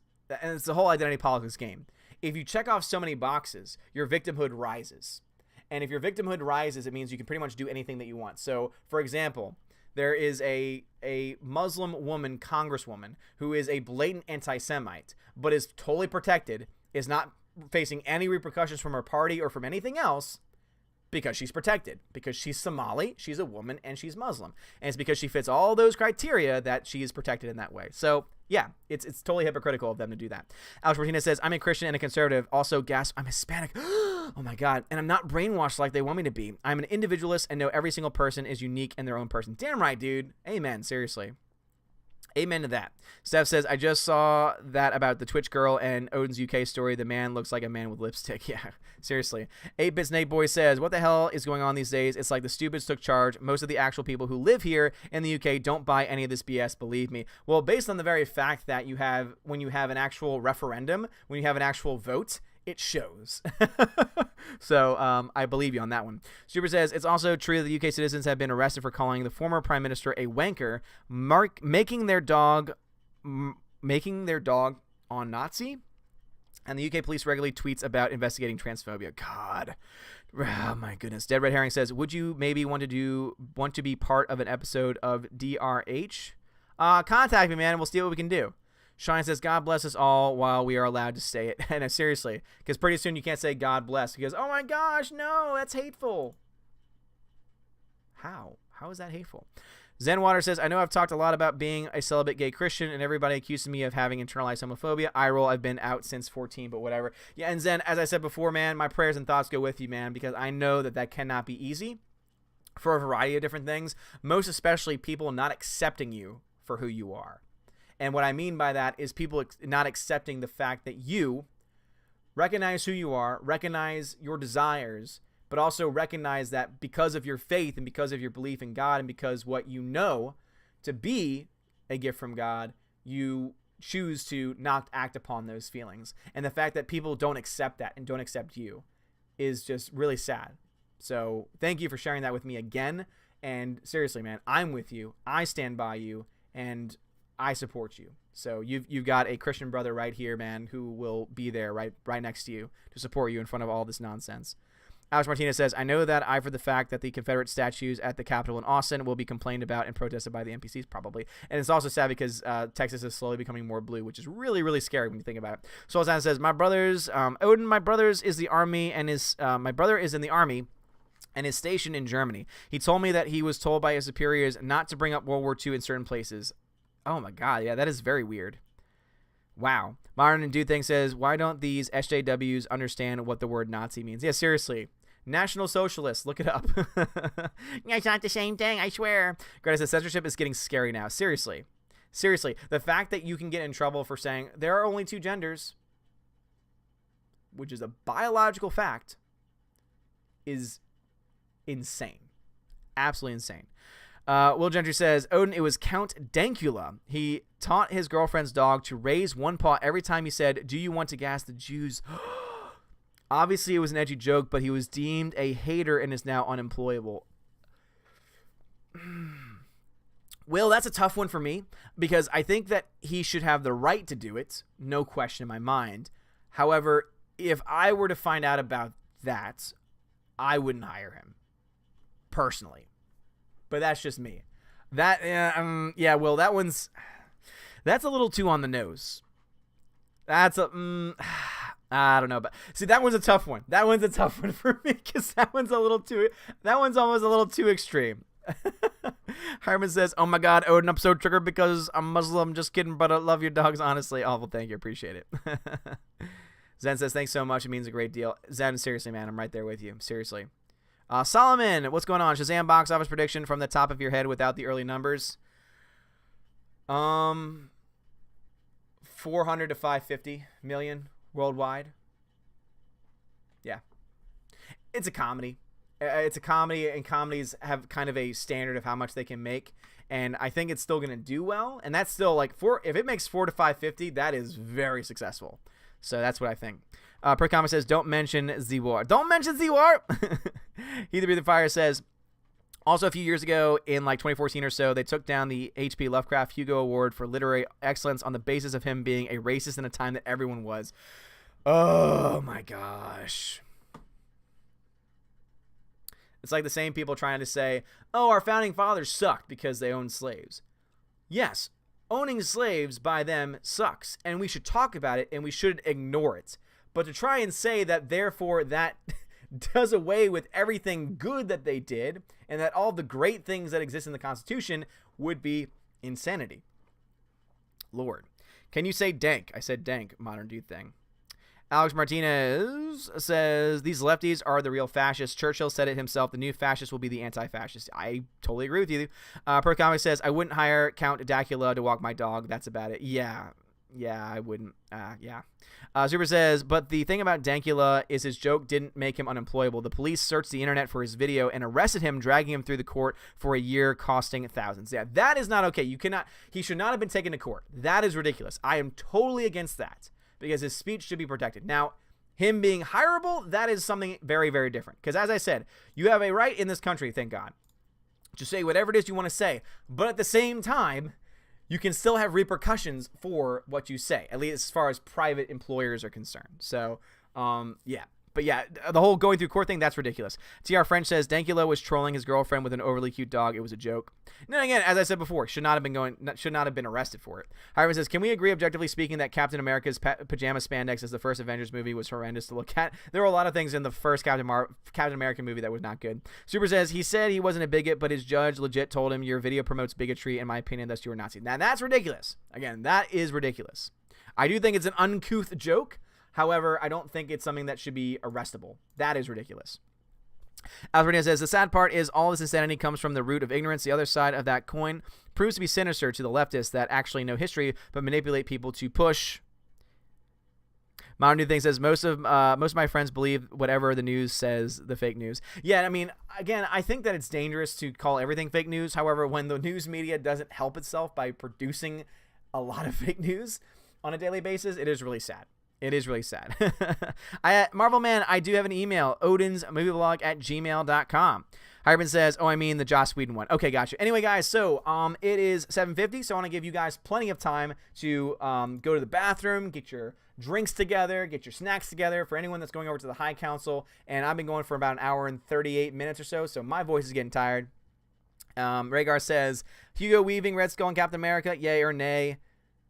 the whole identity politics game. If you check off so many boxes, your victimhood rises. And if your victimhood rises, it means you can pretty much do anything that you want. So, for example, there is a Muslim woman, congresswoman, who is a blatant anti-Semite, but is totally protected, is not facing any repercussions from her party or from anything else because she's protected. Because she's Somali, she's a woman, and she's Muslim. And it's because she fits all those criteria that she is protected in that way. So, yeah, it's totally hypocritical of them to do that. Alex Martinez says, I'm a Christian and a conservative. Also, gasp, I'm Hispanic. Oh, my God. And I'm not brainwashed like they want me to be. I'm an individualist and know every single person is unique in their own person. Damn right, dude. Amen. Seriously. Amen to that. Steph says, I just saw that about the Twitch girl and Odin's UK story. The man looks like a man with lipstick. Yeah, seriously. 8-Bit Snake Boy says, what the hell is going on these days? It's like the stupids took charge. Most of the actual people who live here in the UK don't buy any of this BS, believe me. Well, based on the very fact that when you have an actual referendum, when you have an actual vote, it shows. So I believe you on that one. Super says, it's also true that the UK citizens have been arrested for calling the former prime minister a wanker, making their dog on Nazi. And the UK police regularly tweets about investigating transphobia. God. Oh my goodness. Dead Red Herring says, would you maybe want to be part of an episode of DRH? Contact me, man, and we'll see what we can do. Shine says, God bless us all while we are allowed to say it. And seriously, because pretty soon you can't say God bless. Because, oh my gosh, no, that's hateful. How? How is that hateful? Zenwater says, I know I've talked a lot about being a celibate gay Christian, and everybody accuses me of having internalized homophobia. I roll, I've been out since 14, but whatever. Yeah, and Zen, as I said before, man, my prayers and thoughts go with you, man, because I know that cannot be easy for a variety of different things, most especially people not accepting you for who you are. And what I mean by that is people not accepting the fact that you recognize who you are, recognize your desires, but also recognize that because of your faith and because of your belief in God and because what you know to be a gift from God, you choose to not act upon those feelings. And the fact that people don't accept that and don't accept you is just really sad. So thank you for sharing that with me again. And seriously, man, I'm with you. I stand by you. And I support you. So you've got a Christian brother right here, man, who will be there right next to you to support you in front of all this nonsense. Alex Martinez says, I know that for the fact that the Confederate statues at the Capitol in Austin will be complained about and protested by the NPCs, probably. And it's also sad because Texas is slowly becoming more blue, which is really, really scary when you think about it. Soulzan says, my brother's Odin, my brother's is the army and my brother is in the army and is stationed in Germany. He told me that he was told by his superiors not to bring up World War II in certain places. Oh my God, yeah, that is very weird. Wow. Myron and Dude Thing says, why don't these SJWs understand what the word Nazi means? Yeah, seriously. National Socialists, look it up. It's not the same thing, I swear. Greta says, censorship is getting scary now. Seriously. Seriously. The fact that you can get in trouble for saying there are only two genders, which is a biological fact, is insane. Absolutely insane. Will Gentry says, Odin, it was Count Dankula. He taught his girlfriend's dog to raise one paw every time he said, do you want to gas the Jews? Obviously, it was an edgy joke, but he was deemed a hater and is now unemployable. Will, that's a tough one for me because I think that he should have the right to do it. No question in my mind. However, if I were to find out about that, I wouldn't hire him personally. But that's just me. That, yeah, Will, that one's... That's a little too on the nose. That's a I don't know, but see, that one's a tough one. That one's a tough one for me because that one's almost a little too extreme. Harmon says, "Oh my God, Odin, I'm so triggered because I'm Muslim. Just kidding, but I love your dogs, honestly." Oh, well, thank you, appreciate it. Zen says, "Thanks so much. It means a great deal." Zen, seriously, man, I'm right there with you. Seriously. Solomon, what's going on? Shazam box office prediction from the top of your head without the early numbers. 400 to 550 million worldwide. Yeah. It's a comedy. It's a comedy, and comedies have kind of a standard of how much they can make, and I think it's still going to do well, and that's still like if it makes 4 to 550, that is very successful. So that's what I think. Per comment says, "Don't mention Z-War." Don't mention Z-War! Either Be the Fire says, also a few years ago, in like 2014 or so, they took down the H.P. Lovecraft Hugo Award for literary excellence on the basis of him being a racist in a time that everyone was. Oh my gosh. It's like the same people trying to say, oh, our founding fathers sucked because they owned slaves. Yes, owning slaves by them sucks, and we should talk about it, and we shouldn't ignore it. But to try and say that, therefore, that does away with everything good that they did, and that all the great things that exist in the Constitution would be insanity. Lord. Can you say dank? I said dank, modern dude thing. Alex Martinez says, these lefties are the real fascists. Churchill said it himself. The new fascist will be the anti-fascist. I totally agree with you. Per Comic says, I wouldn't hire Count Dacula to walk my dog. That's about it. Yeah, I wouldn't. Yeah. Super says, but the thing about Dankula is his joke didn't make him unemployable. The police searched the internet for his video and arrested him, dragging him through the court for a year, costing thousands. Yeah, that is not okay. He should not have been taken to court. That is ridiculous. I am totally against that, because his speech should be protected. Now, him being hireable, that is something very, very different. Because as I said, you have a right in this country, thank God, to say whatever it is you want to say. But at the same time, you can still have repercussions for what you say, at least as far as private employers are concerned. So, yeah. But yeah, the whole going through court thing, that's ridiculous. TR French says, Dankula was trolling his girlfriend with an overly cute dog. It was a joke. And then again, as I said before, should not have been arrested for it. Hiram says, can we agree, objectively speaking, that Captain America's pajama spandex as the first Avengers movie was horrendous to look at? There were a lot of things in the first Captain America movie that was not good. Super says, he said he wasn't a bigot, but his judge legit told him, your video promotes bigotry, in my opinion, thus you are Nazi. Now, that's ridiculous. Again, that is ridiculous. I do think it's an uncouth joke. However, I don't think it's something that should be arrestable. That is ridiculous. Alfredo says, the sad part is all this insanity comes from the root of ignorance. The other side of that coin proves to be sinister to the leftists that actually know history but manipulate people to push. Modern New Thing says, most of my friends believe whatever the news says, the fake news. Yeah, I mean, again, I think that it's dangerous to call everything fake news. However, when the news media doesn't help itself by producing a lot of fake news on a daily basis, it is really sad. It is really sad. Marvel Man, I do have an email, odinsmovievlog@gmail.com. Hyman says, oh, I mean the Joss Whedon one. Okay, gotcha. Anyway, guys, so it is 7:50, so I want to give you guys plenty of time to go to the bathroom, get your drinks together, get your snacks together for anyone that's going over to the High Council. And I've been going for about an hour and 38 minutes or so my voice is getting tired. Rhaegar says, Hugo Weaving, Red Skull, and Captain America, yay or nay?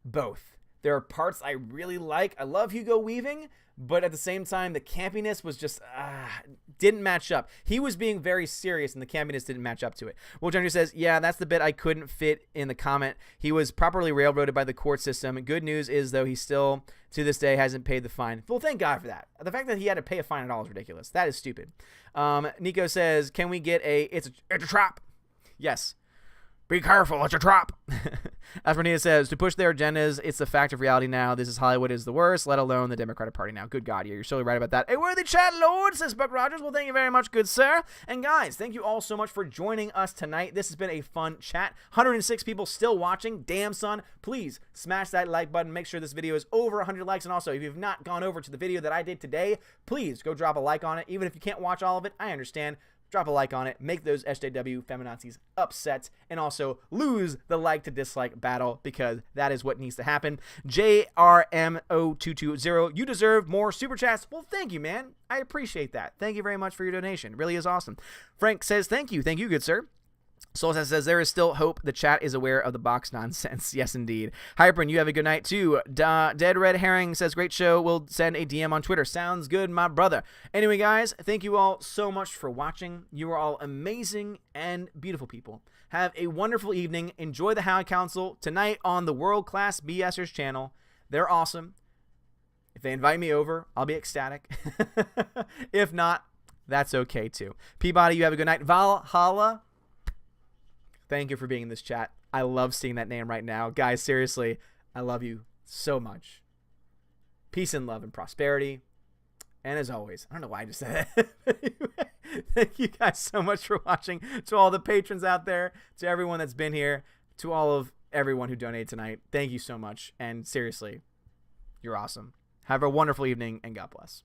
Both. There are parts I really like. I love Hugo Weaving, but at the same time, the campiness was just didn't match up. He was being very serious, and the campiness didn't match up to it. Will Junior says, yeah, that's the bit I couldn't fit in the comment. He was properly railroaded by the court system. Good news is, though, he still, to this day, hasn't paid the fine. Well, thank God for that. The fact that he had to pay a fine at all is ridiculous. That is stupid. Nico says, can we get it's a trap? Yes. Be careful, it's a trap. As Bernita says, to push their agendas, it's a fact of reality now. This is Hollywood is the worst, let alone the Democratic Party now. Good God, you're totally right about that. A worthy chat, Lord, says Buck Rogers. Well, thank you very much, good sir. And guys, thank you all so much for joining us tonight. This has been a fun chat. 106 people still watching. Damn, son. Please smash that like button. Make sure this video is over 100 likes. And also, if you've not gone over to the video that I did today, please go drop a like on it. Even if you can't watch all of it, I understand. Drop a like on it, make those SJW feminazis upset, and also lose the like to dislike battle, because that is what needs to happen. JRMO220, you deserve more super chats. Well, thank you, man. I appreciate that. Thank you very much for your donation. It really is awesome. Frank says, thank you. Thank you, good sir. Soulsat says there is still hope. The chat is aware of the box nonsense. Yes, indeed. Hypern, you have a good night too. Dead Red Herring says great show. We'll send a DM on Twitter. Sounds good, my brother. Anyway, guys, thank you all so much for watching. You are all amazing and beautiful people. Have a wonderful evening. Enjoy the High Council tonight on the World Class BSers channel. They're awesome. If they invite me over, I'll be ecstatic. If not, that's okay too. Peabody, you have a good night. Valhalla, thank you for being in this chat. I love seeing that name right now. Guys, seriously, I love you so much. Peace and love and prosperity. And as always, I don't know why I just said that. Anyway, thank you guys so much for watching. To all the patrons out there, to everyone that's been here, to all of everyone who donated tonight, thank you so much. And seriously, you're awesome. Have a wonderful evening, and God bless.